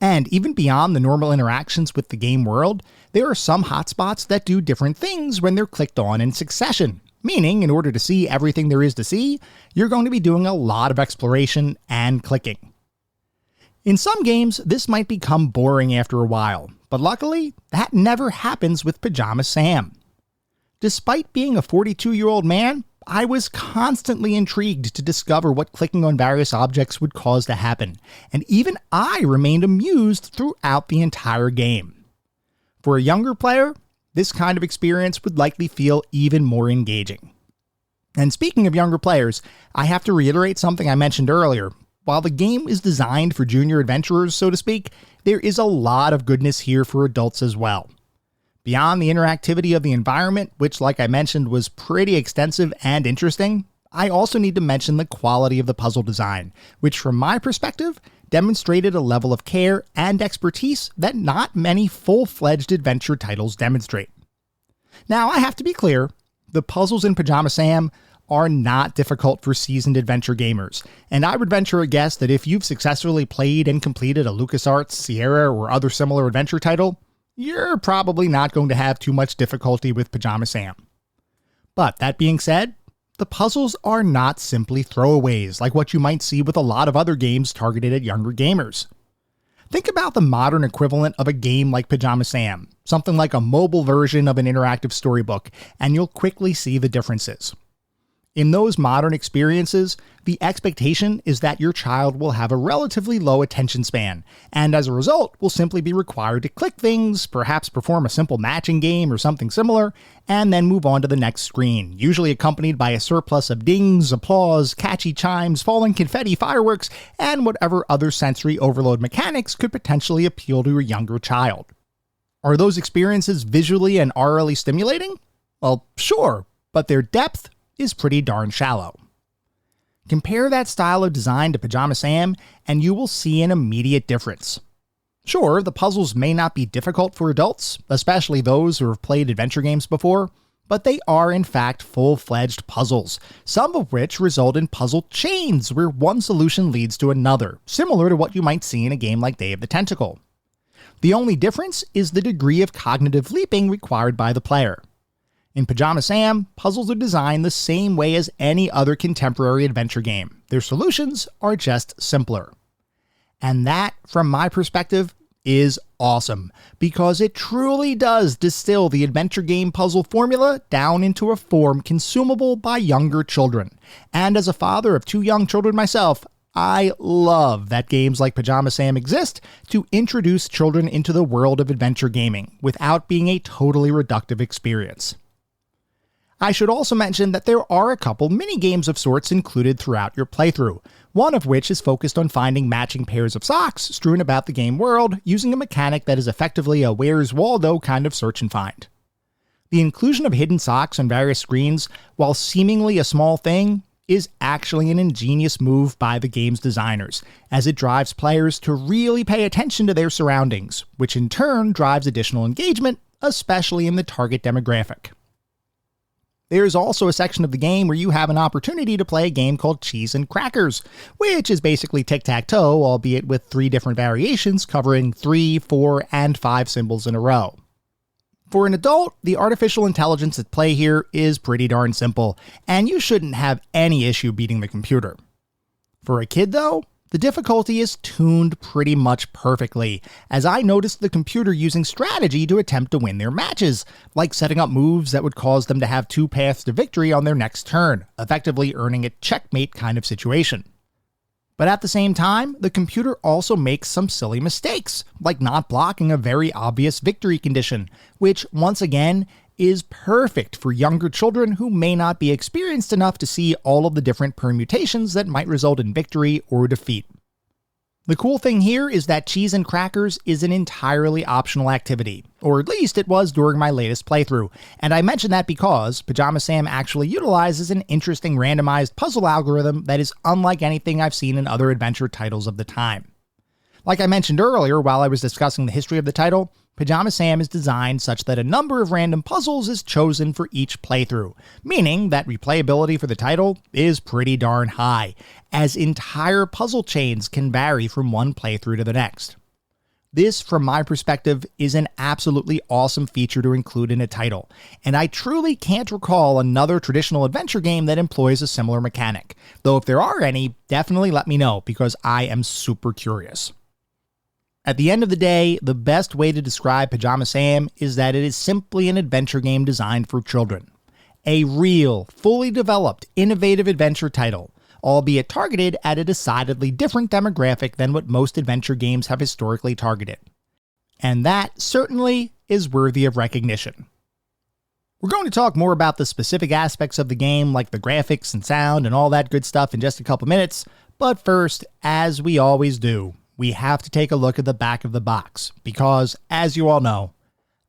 And even beyond the normal interactions with the game world, there are some hotspots that do different things when they're clicked on in succession. Meaning, in order to see everything there is to see, you're going to be doing a lot of exploration and clicking. In some games, this might become boring after a while, but luckily, that never happens with Pajama Sam. Despite being a 42-year-old man, I was constantly intrigued to discover what clicking on various objects would cause to happen, and even I remained amused throughout the entire game. For a younger player, this kind of experience would likely feel even more engaging. And speaking of younger players, I have to reiterate something I mentioned earlier. While the game is designed for junior adventurers, so to speak, there is a lot of goodness here for adults as well. Beyond the interactivity of the environment, which like I mentioned was pretty extensive and interesting, I also need to mention the quality of the puzzle design, which from my perspective, demonstrated a level of care and expertise that not many full-fledged adventure titles demonstrate. Now, I have to be clear, the puzzles in Pajama Sam are not difficult for seasoned adventure gamers, and I would venture a guess that if you've successfully played and completed a LucasArts, Sierra, or other similar adventure title, you're probably not going to have too much difficulty with Pajama Sam. But that being said, the puzzles are not simply throwaways like what you might see with a lot of other games targeted at younger gamers. Think about the modern equivalent of a game like Pajama Sam, something like a mobile version of an interactive storybook, and you'll quickly see the differences. In those modern experiences, the expectation is that your child will have a relatively low attention span, and as a result will simply be required to click things, perhaps perform a simple matching game or something similar, and then move on to the next screen, usually accompanied by a surplus of dings, applause, catchy chimes, falling confetti, fireworks, and whatever other sensory overload mechanics could potentially appeal to a younger child. Are those experiences visually and aurally stimulating? Well, sure, but their depth is pretty darn shallow. Compare that style of design to Pajama Sam, and you will see an immediate difference. Sure, the puzzles may not be difficult for adults, especially those who have played adventure games before, but they are in fact full-fledged puzzles, some of which result in puzzle chains where one solution leads to another, similar to what you might see in a game like Day of the Tentacle. The only difference is the degree of cognitive leaping required by the player. In Pajama Sam, puzzles are designed the same way as any other contemporary adventure game. Their solutions are just simpler. And that, from my perspective, is awesome, because it truly does distill the adventure game puzzle formula down into a form consumable by younger children. And as a father of 2 young children myself, I love that games like Pajama Sam exist to introduce children into the world of adventure gaming without being a totally reductive experience. I should also mention that there are a couple mini-games of sorts included throughout your playthrough, one of which is focused on finding matching pairs of socks strewn about the game world using a mechanic that is effectively a Where's Waldo kind of search and find. The inclusion of hidden socks on various screens, while seemingly a small thing, is actually an ingenious move by the game's designers, as it drives players to really pay attention to their surroundings, which in turn drives additional engagement, especially in the target demographic. There's also a section of the game where you have an opportunity to play a game called Cheese and Crackers, which is basically tic-tac-toe, albeit with 3 different variations covering 3, 4, and 5 symbols in a row. For an adult, the artificial intelligence at play here is pretty darn simple, and you shouldn't have any issue beating the computer. For a kid though, the difficulty is tuned pretty much perfectly, as I noticed the computer using strategy to attempt to win their matches, like setting up moves that would cause them to have 2 paths to victory on their next turn, effectively earning a checkmate kind of situation. But at the same time, the computer also makes some silly mistakes, like not blocking a very obvious victory condition, which, once again, is perfect for younger children who may not be experienced enough to see all of the different permutations that might result in victory or defeat. The cool thing here is that cheese and crackers is an entirely optional activity, or at least it was during my latest playthrough, and I mention that because Pajama Sam actually utilizes an interesting randomized puzzle algorithm that is unlike anything I've seen in other adventure titles of the time. Like I mentioned earlier while I was discussing the history of the title, Pajama Sam is designed such that a number of random puzzles is chosen for each playthrough, meaning that replayability for the title is pretty darn high, as entire puzzle chains can vary from one playthrough to the next. This, from my perspective, is an absolutely awesome feature to include in a title, and I truly can't recall another traditional adventure game that employs a similar mechanic, though if there are any, definitely let me know because I am super curious. At the end of the day, the best way to describe Pajama Sam is that it is simply an adventure game designed for children. A real, fully developed, innovative adventure title, albeit targeted at a decidedly different demographic than what most adventure games have historically targeted. And that certainly is worthy of recognition. We're going to talk more about the specific aspects of the game, like the graphics and sound and all that good stuff in just a couple minutes, but first, as we always do, we have to take a look at the back of the box, because, as you all know,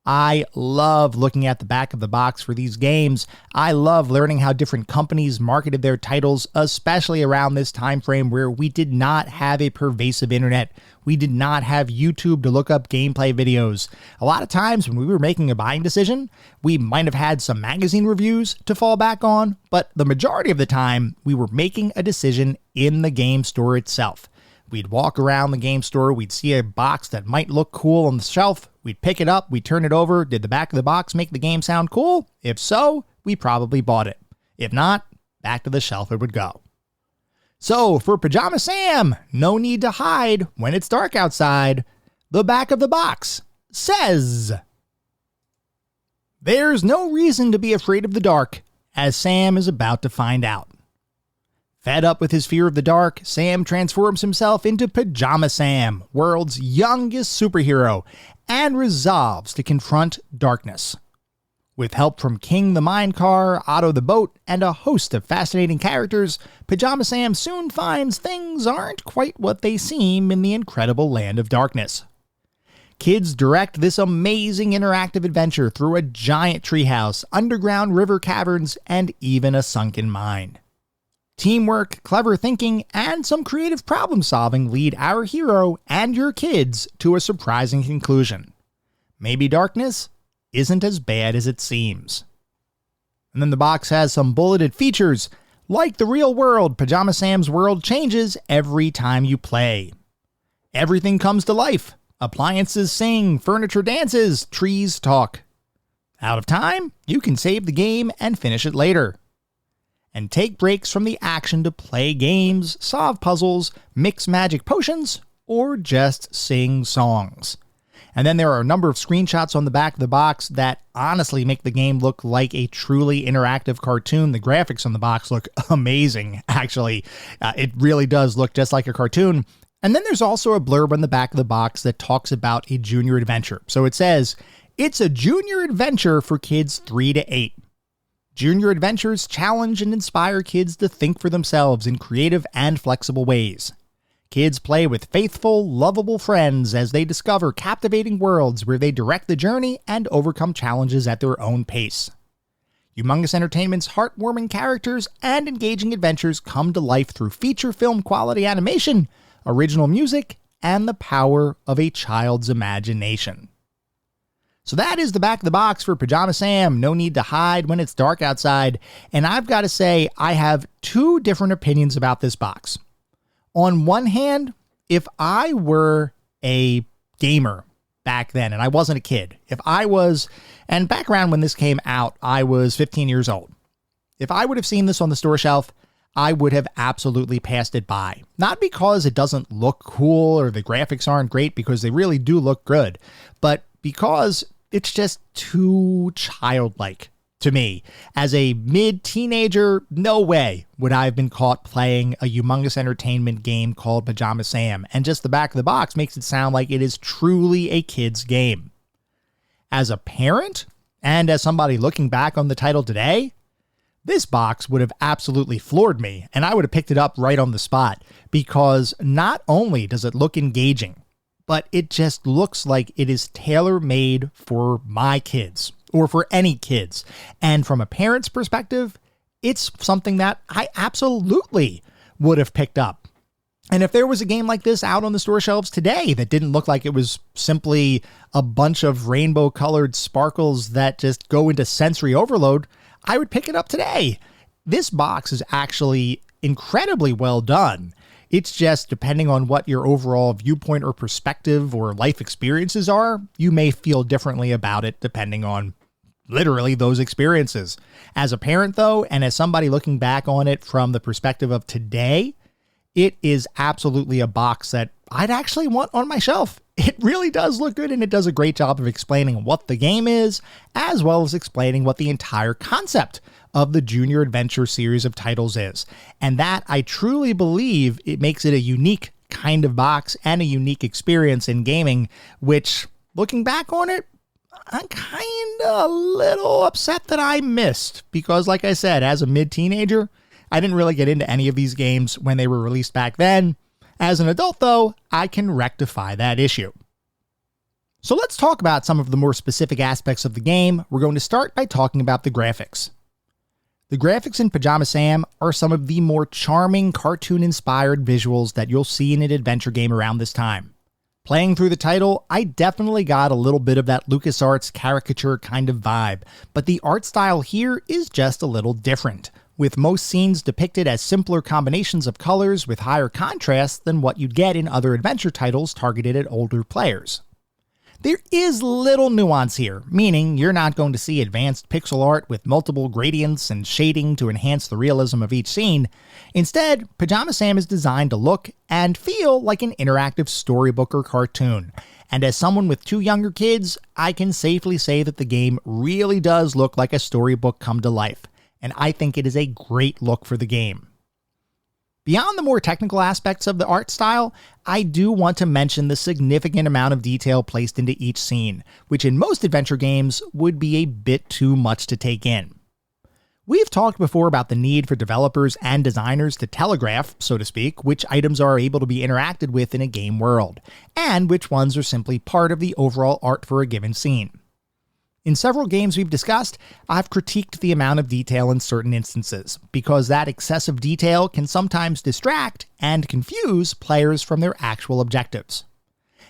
I love looking at the back of the box for these games. I love learning how different companies marketed their titles, especially around this time frame where we did not have a pervasive internet. We did not have YouTube to look up gameplay videos. A lot of times when we were making a buying decision, we might have had some magazine reviews to fall back on, but the majority of the time, we were making a decision in the game store itself. We'd walk around the game store, we'd see a box that might look cool on the shelf, we'd pick it up, we'd turn it over. Did the back of the box make the game sound cool? If so, we probably bought it. If not, back to the shelf it would go. So, for Pajama Sam, no need to hide when it's dark outside, the back of the box says, "There's no reason to be afraid of the dark, as Sam is about to find out." Fed up with his fear of the dark, Sam transforms himself into Pajama Sam, world's youngest superhero, and resolves to confront darkness. With help from King the Minecar, Otto the Boat, and a host of fascinating characters, Pajama Sam soon finds things aren't quite what they seem in the incredible land of darkness. Kids direct this amazing interactive adventure through a giant treehouse, underground river caverns, and even a sunken mine. Teamwork, clever thinking, and some creative problem solving lead our hero and your kids to a surprising conclusion. Maybe darkness isn't as bad as it seems. And then the box has some bulleted features. Like the real world, Pajama Sam's world changes every time you play. Everything comes to life. Appliances sing, furniture dances, trees talk. Out of time? You can save the game and finish it later. And take breaks from the action to play games, solve puzzles, mix magic potions, or just sing songs. And then there are a number of screenshots on the back of the box that honestly make the game look like a truly interactive cartoon. The graphics on the box look amazing, actually. It really does look just like a cartoon. And then there's also a blurb on the back of the box that talks about a junior adventure. So it says, "It's a junior adventure for kids 3 to 8. Junior adventures challenge and inspire kids to think for themselves in creative and flexible ways. Kids play with faithful, lovable friends as they discover captivating worlds where they direct the journey and overcome challenges at their own pace. Humongous Entertainment's heartwarming characters and engaging adventures come to life through feature film quality animation, original music, and the power of a child's imagination." So that is the back of the box for Pajama Sam. No need to hide when it's dark outside. And I've got to say, I have two different opinions about this box. On one hand, if I were a gamer back then, and I wasn't a kid, and back around when this came out, I was 15 years old. If I would have seen this on the store shelf, I would have absolutely passed it by. Not because it doesn't look cool or the graphics aren't great, because they really do look good, but because it's just too childlike to me. As a mid-teenager, no way would I have been caught playing a Humongous Entertainment game called Pajama Sam, and just the back of the box makes it sound like it is truly a kid's game. As a parent, and as somebody looking back on the title today, This box would have absolutely floored me, and I would have picked it up right on the spot, because not only does it look engaging, but it just looks like it is tailor-made for my kids, or for any kids. And from a parent's perspective, it's something that I absolutely would have picked up. And if there was a game like this out on the store shelves today that didn't look like it was simply a bunch of rainbow-colored sparkles that just go into sensory overload, I would pick it up today. This box is actually incredibly well done. It's just, depending on what your overall viewpoint or perspective or life experiences are, you may feel differently about it depending on literally those experiences. As a parent, though, and as somebody looking back on it from the perspective of today, it is absolutely a box that I'd actually want on my shelf. It really does look good, and it does a great job of explaining what the game is, as well as explaining what the entire concept of the Junior Adventure series of titles is. And that, I truly believe, it makes it a unique kind of box and a unique experience in gaming, which, looking back on it, I'm kind of a little upset that I missed, because like I said, as a mid-teenager, I didn't really get into any of these games when they were released back then. As an adult, though, I can rectify that issue. So let's talk about some of the more specific aspects of the game. We're going to start by talking about the graphics. The graphics in Pajama Sam are some of the more charming cartoon-inspired visuals that you'll see in an adventure game around this time. Playing through the title, I definitely got a little bit of that LucasArts caricature kind of vibe, but the art style here is just a little different, with most scenes depicted as simpler combinations of colors with higher contrast than what you'd get in other adventure titles targeted at older players. There is little nuance here, meaning you're not going to see advanced pixel art with multiple gradients and shading to enhance the realism of each scene. Instead, Pajama Sam is designed to look and feel like an interactive storybook or cartoon. And as someone with 2 younger kids, I can safely say that the game really does look like a storybook come to life, and I think it is a great look for the game. Beyond the more technical aspects of the art style, I do want to mention the significant amount of detail placed into each scene, which in most adventure games would be a bit too much to take in. We've talked before about the need for developers and designers to telegraph, so to speak, which items are able to be interacted with in a game world, and which ones are simply part of the overall art for a given scene. In several games we've discussed, I've critiqued the amount of detail in certain instances, because that excessive detail can sometimes distract and confuse players from their actual objectives.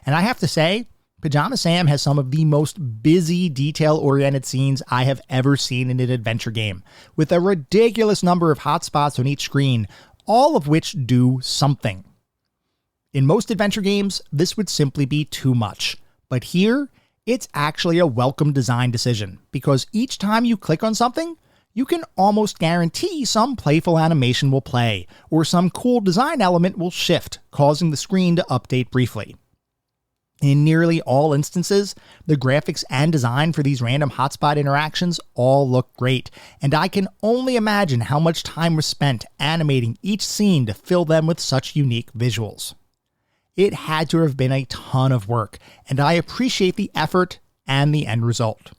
And I have to say, Pajama Sam has some of the most busy, detail-oriented scenes I have ever seen in an adventure game, with a ridiculous number of hotspots on each screen, all of which do something. In most adventure games, this would simply be too much, but here, it's actually a welcome design decision, because each time you click on something, you can almost guarantee some playful animation will play, or some cool design element will shift, causing the screen to update briefly. In nearly all instances, the graphics and design for these random hotspot interactions all look great, and I can only imagine how much time was spent animating each scene to fill them with such unique visuals. It had to have been a ton of work, and I appreciate the effort and the end result.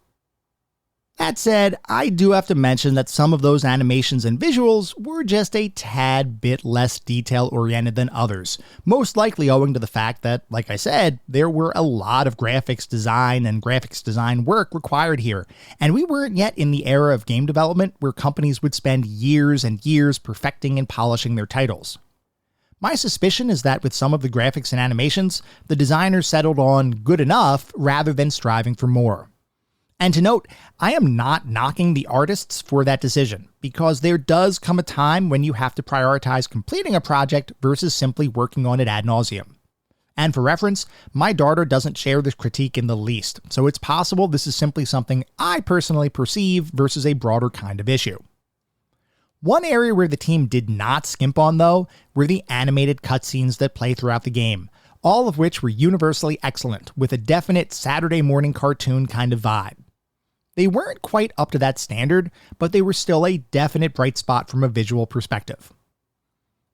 That said, I do have to mention that some of those animations and visuals were just a tad bit less detail-oriented than others, most likely owing to the fact that, like I said, there were a lot of graphics design work required here, and we weren't yet in the era of game development where companies would spend years and years perfecting and polishing their titles. My suspicion is that with some of the graphics and animations, the designers settled on good enough rather than striving for more. And to note, I am not knocking the artists for that decision, because there does come a time when you have to prioritize completing a project versus simply working on it ad nauseum. And for reference, my daughter doesn't share this critique in the least, so it's possible this is simply something I personally perceive versus a broader kind of issue. One area where the team did not skimp on, though, were the animated cutscenes that play throughout the game, all of which were universally excellent, with a definite Saturday morning cartoon kind of vibe. They weren't quite up to that standard, but they were still a definite bright spot from a visual perspective.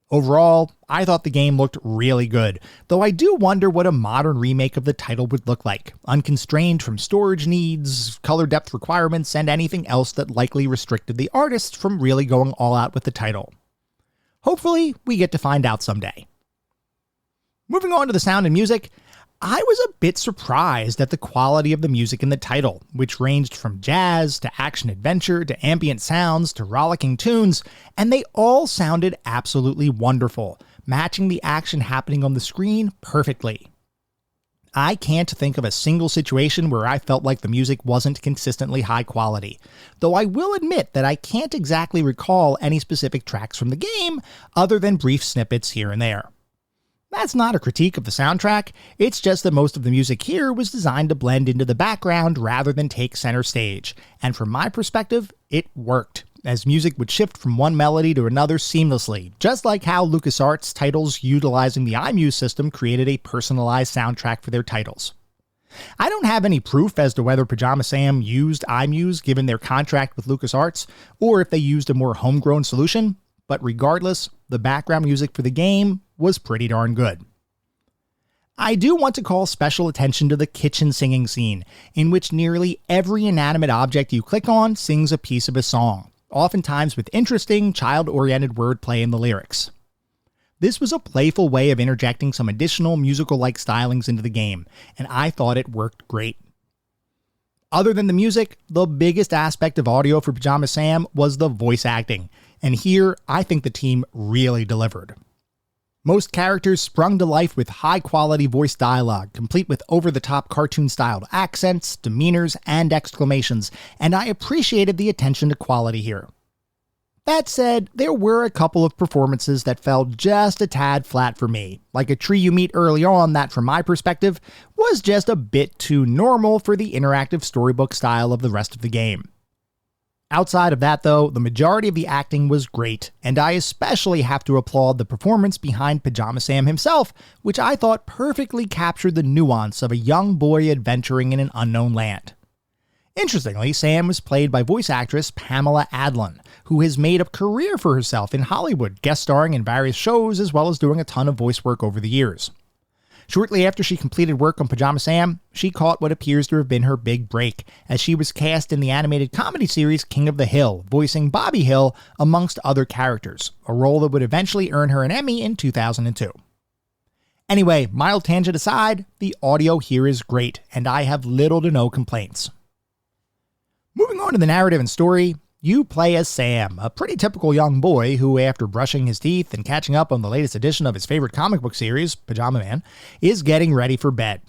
Overall, I thought the game looked really good, though I do wonder what a modern remake of the title would look like, unconstrained from storage needs, color depth requirements, and anything else that likely restricted the artists from really going all out with the title. Hopefully, we get to find out someday. Moving on to the sound and music, I was a bit surprised at the quality of the music in the title, which ranged from jazz to action-adventure to ambient sounds to rollicking tunes, and they all sounded absolutely wonderful, matching the action happening on the screen perfectly. I can't think of a single situation where I felt like the music wasn't consistently high quality, though I will admit that I can't exactly recall any specific tracks from the game other than brief snippets here and there. That's not a critique of the soundtrack, it's just that most of the music here was designed to blend into the background rather than take center stage, and from my perspective, it worked, as music would shift from one melody to another seamlessly, just like how LucasArts titles utilizing the iMuse system created a personalized soundtrack for their titles. I don't have any proof as to whether Pajama Sam used iMuse given their contract with LucasArts, or if they used a more homegrown solution, but regardless, the background music for the game was pretty darn good. I do want to call special attention to the kitchen singing scene, in which nearly every inanimate object you click on sings a piece of a song, oftentimes with interesting, child-oriented wordplay in the lyrics. This was a playful way of interjecting some additional musical-like stylings into the game, and I thought it worked great. Other than the music, the biggest aspect of audio for Pajama Sam was the voice acting, and here I think the team really delivered. Most characters sprung to life with high-quality voice dialogue, complete with over-the-top cartoon-styled accents, demeanors, and exclamations, and I appreciated the attention to quality here. That said, there were a couple of performances that fell just a tad flat for me, like a tree you meet early on that, from my perspective, was just a bit too normal for the interactive storybook style of the rest of the game. Outside of that, though, the majority of the acting was great, and I especially have to applaud the performance behind Pajama Sam himself, which I thought perfectly captured the nuance of a young boy adventuring in an unknown land. Interestingly, Sam was played by voice actress Pamela Adlon, who has made a career for herself in Hollywood, guest starring in various shows as well as doing a ton of voice work over the years. Shortly after she completed work on Pajama Sam, she caught what appears to have been her big break, as she was cast in the animated comedy series King of the Hill, voicing Bobby Hill amongst other characters, a role that would eventually earn her an Emmy in 2002. Anyway, mild tangent aside, the audio here is great, and I have little to no complaints. Moving on to the narrative and story, you play as Sam, a pretty typical young boy who, after brushing his teeth and catching up on the latest edition of his favorite comic book series, Pajama Man, is getting ready for bed.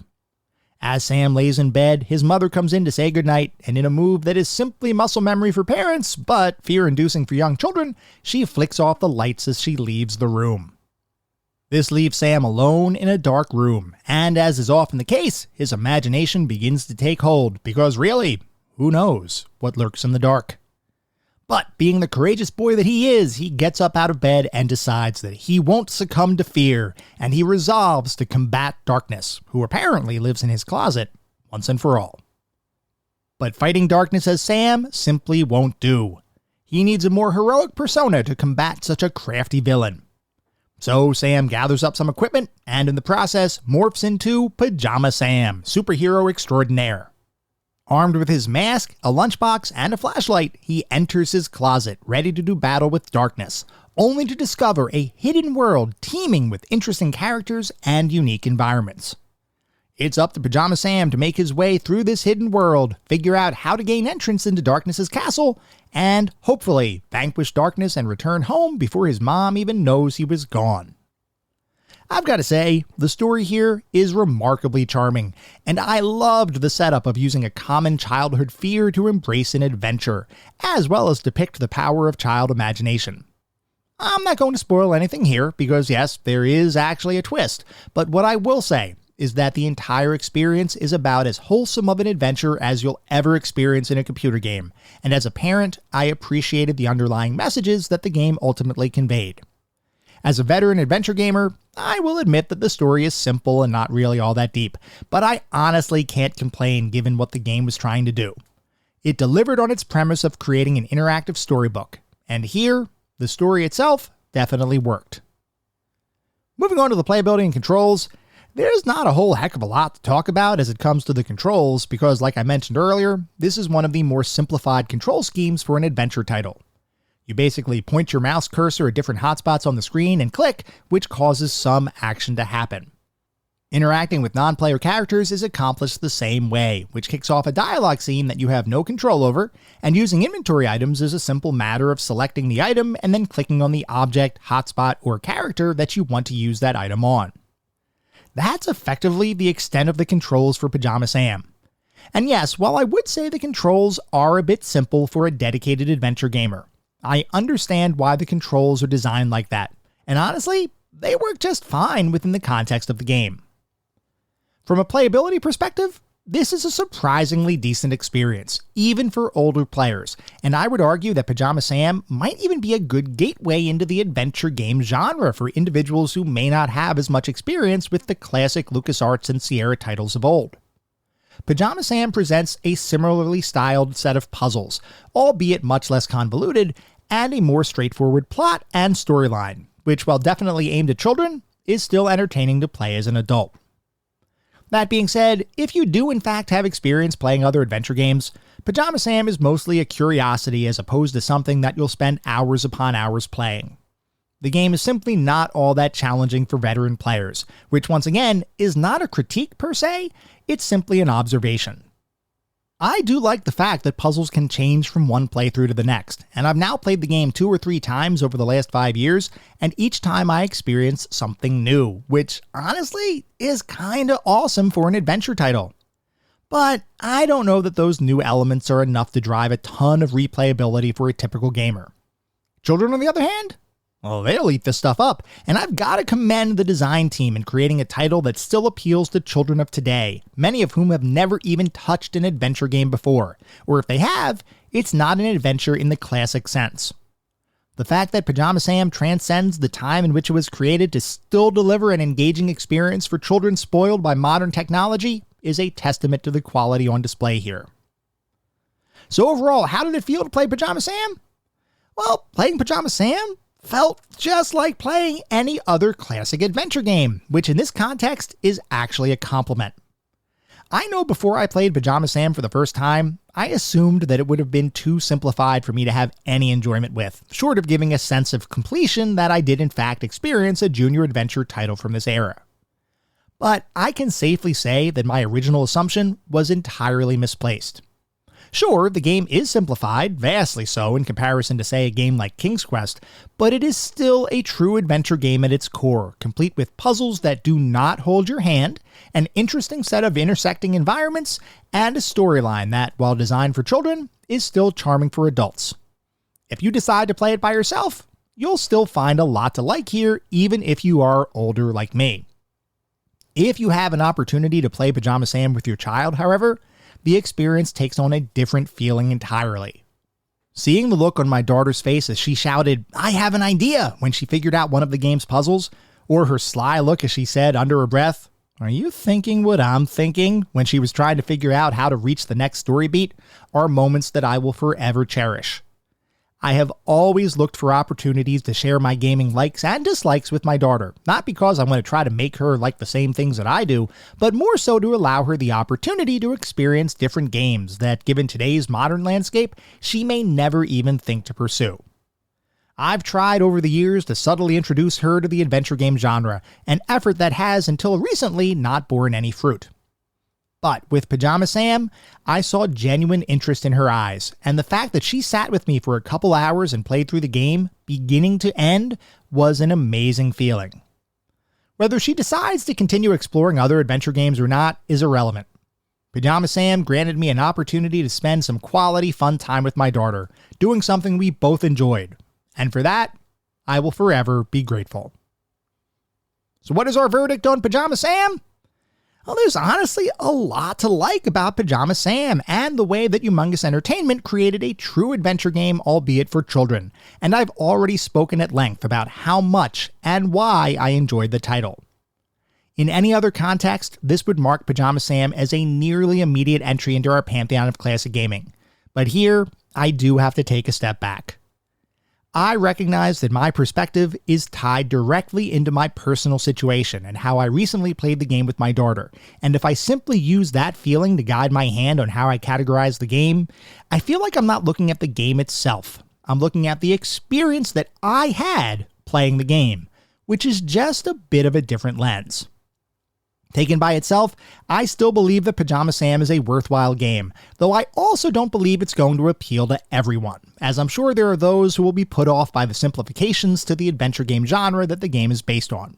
As Sam lays in bed, his mother comes in to say goodnight, and in a move that is simply muscle memory for parents, but fear-inducing for young children, she flicks off the lights as she leaves the room. This leaves Sam alone in a dark room, and as is often the case, his imagination begins to take hold, because really, who knows what lurks in the dark? But being the courageous boy that he is, he gets up out of bed and decides that he won't succumb to fear, and he resolves to combat darkness, who apparently lives in his closet once and for all. But fighting darkness as Sam simply won't do. He needs a more heroic persona to combat such a crafty villain. So Sam gathers up some equipment, and in the process morphs into Pajama Sam, superhero extraordinaire. Armed with his mask, a lunchbox, and a flashlight, he enters his closet, ready to do battle with darkness, only to discover a hidden world teeming with interesting characters and unique environments. It's up to Pajama Sam to make his way through this hidden world, figure out how to gain entrance into Darkness's castle, and hopefully vanquish darkness and return home before his mom even knows he was gone. I've got to say, the story here is remarkably charming, and I loved the setup of using a common childhood fear to embrace an adventure, as well as depict the power of child imagination. I'm not going to spoil anything here, because yes, there is actually a twist, but what I will say is that the entire experience is about as wholesome of an adventure as you'll ever experience in a computer game, and as a parent, I appreciated the underlying messages that the game ultimately conveyed. As a veteran adventure gamer, I will admit that the story is simple and not really all that deep, but I honestly can't complain given what the game was trying to do. It delivered on its premise of creating an interactive storybook, and here, the story itself definitely worked. Moving on to the playability and controls, there's not a whole heck of a lot to talk about as it comes to the controls because, like I mentioned earlier, this is one of the more simplified control schemes for an adventure title. You basically point your mouse cursor at different hotspots on the screen and click, which causes some action to happen. Interacting with non-player characters is accomplished the same way, which kicks off a dialogue scene that you have no control over, and using inventory items is a simple matter of selecting the item and then clicking on the object, hotspot, or character that you want to use that item on. That's effectively the extent of the controls for Pajama Sam. And yes, while I would say the controls are a bit simple for a dedicated adventure gamer, I understand why the controls are designed like that, and honestly, they work just fine within the context of the game. From a playability perspective, this is a surprisingly decent experience, even for older players, and I would argue that Pajama Sam might even be a good gateway into the adventure game genre for individuals who may not have as much experience with the classic LucasArts and Sierra titles of old. Pajama Sam presents a similarly styled set of puzzles, albeit much less convoluted, and a more straightforward plot and storyline, which, while definitely aimed at children, is still entertaining to play as an adult. That being said, if you do in fact have experience playing other adventure games, Pajama Sam is mostly a curiosity as opposed to something that you'll spend hours upon hours playing. The game is simply not all that challenging for veteran players, which once again is not a critique per se, it's simply an observation. I do like the fact that puzzles can change from one playthrough to the next, and I've now played the game 2 or 3 times over the last 5 years, and each time I experience something new, which honestly is kinda awesome for an adventure title. But I don't know that those new elements are enough to drive a ton of replayability for a typical gamer. Children, on the other hand? Well, they'll eat this stuff up, and I've got to commend the design team in creating a title that still appeals to children of today, many of whom have never even touched an adventure game before, or if they have, it's not an adventure in the classic sense. The fact that Pajama Sam transcends the time in which it was created to still deliver an engaging experience for children spoiled by modern technology is a testament to the quality on display here. So overall, how did it feel to play Pajama Sam? Well, playing Pajama Sam felt just like playing any other classic adventure game, which in this context is actually a compliment. I know before I played Pajama Sam for the first time, I assumed that it would have been too simplified for me to have any enjoyment with, short of giving a sense of completion that I did in fact experience a junior adventure title from this era. But I can safely say that my original assumption was entirely misplaced. Sure, the game is simplified, vastly so in comparison to, say, a game like King's Quest, but it is still a true adventure game at its core, complete with puzzles that do not hold your hand, an interesting set of intersecting environments, and a storyline that, while designed for children, is still charming for adults. If you decide to play it by yourself, you'll still find a lot to like here, even if you are older like me. If you have an opportunity to play Pajama Sam with your child, however, the experience takes on a different feeling entirely. Seeing the look on my daughter's face as she shouted, "I have an idea," when she figured out one of the game's puzzles, or her sly look as she said under her breath, "Are you thinking what I'm thinking?" when she was trying to figure out how to reach the next story beat, are moments that I will forever cherish. I have always looked for opportunities to share my gaming likes and dislikes with my daughter, not because I want to try to make her like the same things that I do, but more so to allow her the opportunity to experience different games that, given today's modern landscape, she may never even think to pursue. I've tried over the years to subtly introduce her to the adventure game genre, an effort that has, until recently, not borne any fruit. But with Pajama Sam, I saw genuine interest in her eyes, and the fact that she sat with me for a couple hours and played through the game, beginning to end, was an amazing feeling. Whether she decides to continue exploring other adventure games or not is irrelevant. Pajama Sam granted me an opportunity to spend some quality fun time with my daughter, doing something we both enjoyed, and for that, I will forever be grateful. So what is our verdict on Pajama Sam? Well, there's honestly a lot to like about Pajama Sam and the way that Humongous Entertainment created a true adventure game, albeit for children, and I've already spoken at length about how much and why I enjoyed the title. In any other context, this would mark Pajama Sam as a nearly immediate entry into our pantheon of classic gaming, but here, I do have to take a step back. I recognize that my perspective is tied directly into my personal situation and how I recently played the game with my daughter, and if I simply use that feeling to guide my hand on how I categorize the game, I feel like I'm not looking at the game itself. I'm looking at the experience that I had playing the game, which is just a bit of a different lens. Taken by itself, I still believe that Pajama Sam is a worthwhile game, though I also don't believe it's going to appeal to everyone, as I'm sure there are those who will be put off by the simplifications to the adventure game genre that the game is based on.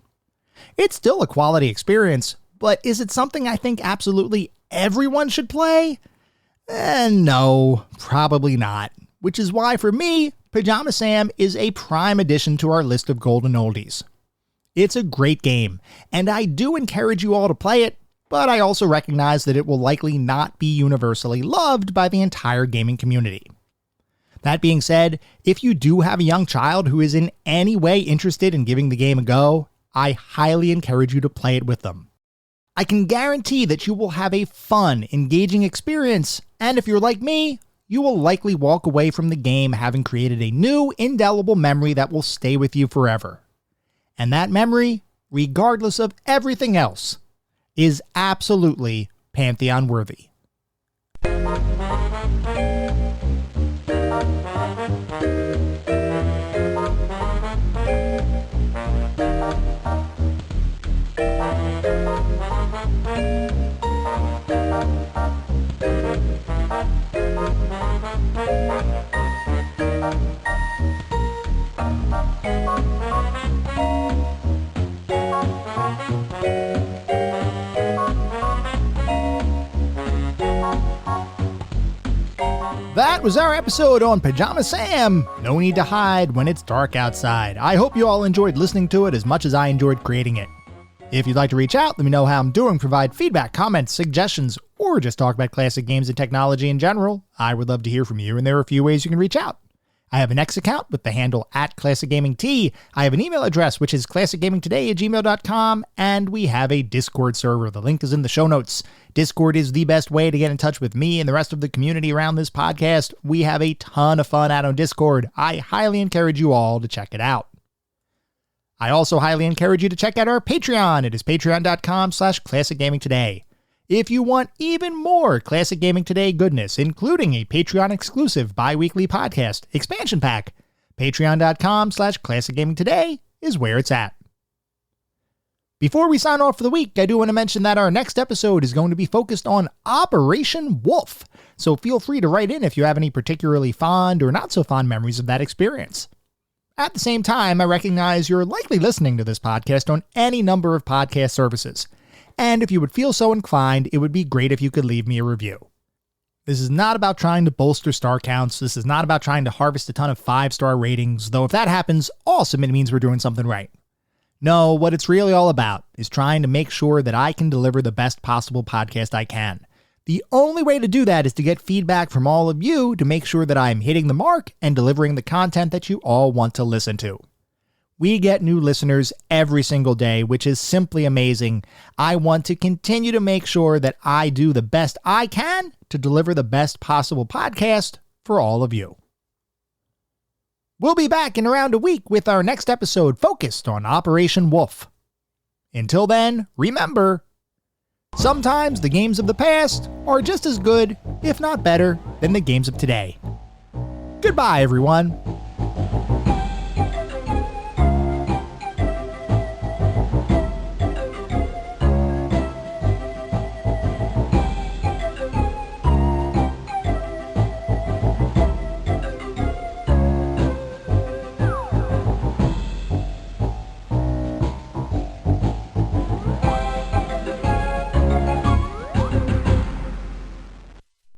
It's still a quality experience, but is it something I think absolutely everyone should play? No, probably not, which is why for me, Pajama Sam is a prime addition to our list of golden oldies. It's a great game, and I do encourage you all to play it, but I also recognize that it will likely not be universally loved by the entire gaming community. That being said, if you do have a young child who is in any way interested in giving the game a go, I highly encourage you to play it with them. I can guarantee that you will have a fun, engaging experience, and if you're like me, you will likely walk away from the game having created a new, indelible memory that will stay with you forever. And that memory, regardless of everything else, is absolutely Pantheon worthy. That was our episode on Pajama Sam. No need to hide when it's dark outside. I hope you all enjoyed listening to it as much as I enjoyed creating it. If you'd like to reach out, let me know how I'm doing, provide feedback, comments, suggestions, or just talk about classic games and technology in general. I would love to hear from you, and there are a few ways you can reach out. I have an X account with the handle @ClassicGamingT. I have an email address, which is classicgamingtoday@gmail.com, and we have a Discord server. The link is in the show notes. Discord is the best way to get in touch with me and the rest of the community around this podcast. We have a ton of fun out on Discord. I highly encourage you all to check it out. I also highly encourage you to check out our Patreon. It is patreon.com/ClassicGamingToday. If you want even more Classic Gaming Today goodness, including a Patreon-exclusive bi-weekly podcast expansion pack, patreon.com/ClassicGamingToday is where it's at. Before we sign off for the week, I do want to mention that our next episode is going to be focused on Operation Wolf, so feel free to write in if you have any particularly fond or not so fond memories of that experience. At the same time, I recognize you're likely listening to this podcast on any number of podcast services. And if you would feel so inclined, it would be great if you could leave me a review. This is not about trying to bolster star counts. This is not about trying to harvest a ton of 5-star ratings, though if that happens, awesome, it means we're doing something right. No, what it's really all about is trying to make sure that I can deliver the best possible podcast I can. The only way to do that is to get feedback from all of you to make sure that I'm hitting the mark and delivering the content that you all want to listen to. We get new listeners every single day, which is simply amazing. I want to continue to make sure that I do the best I can to deliver the best possible podcast for all of you. We'll be back in around a week with our next episode focused on Operation Wolf. Until then, remember, sometimes the games of the past are just as good, if not better, than the games of today. Goodbye, everyone.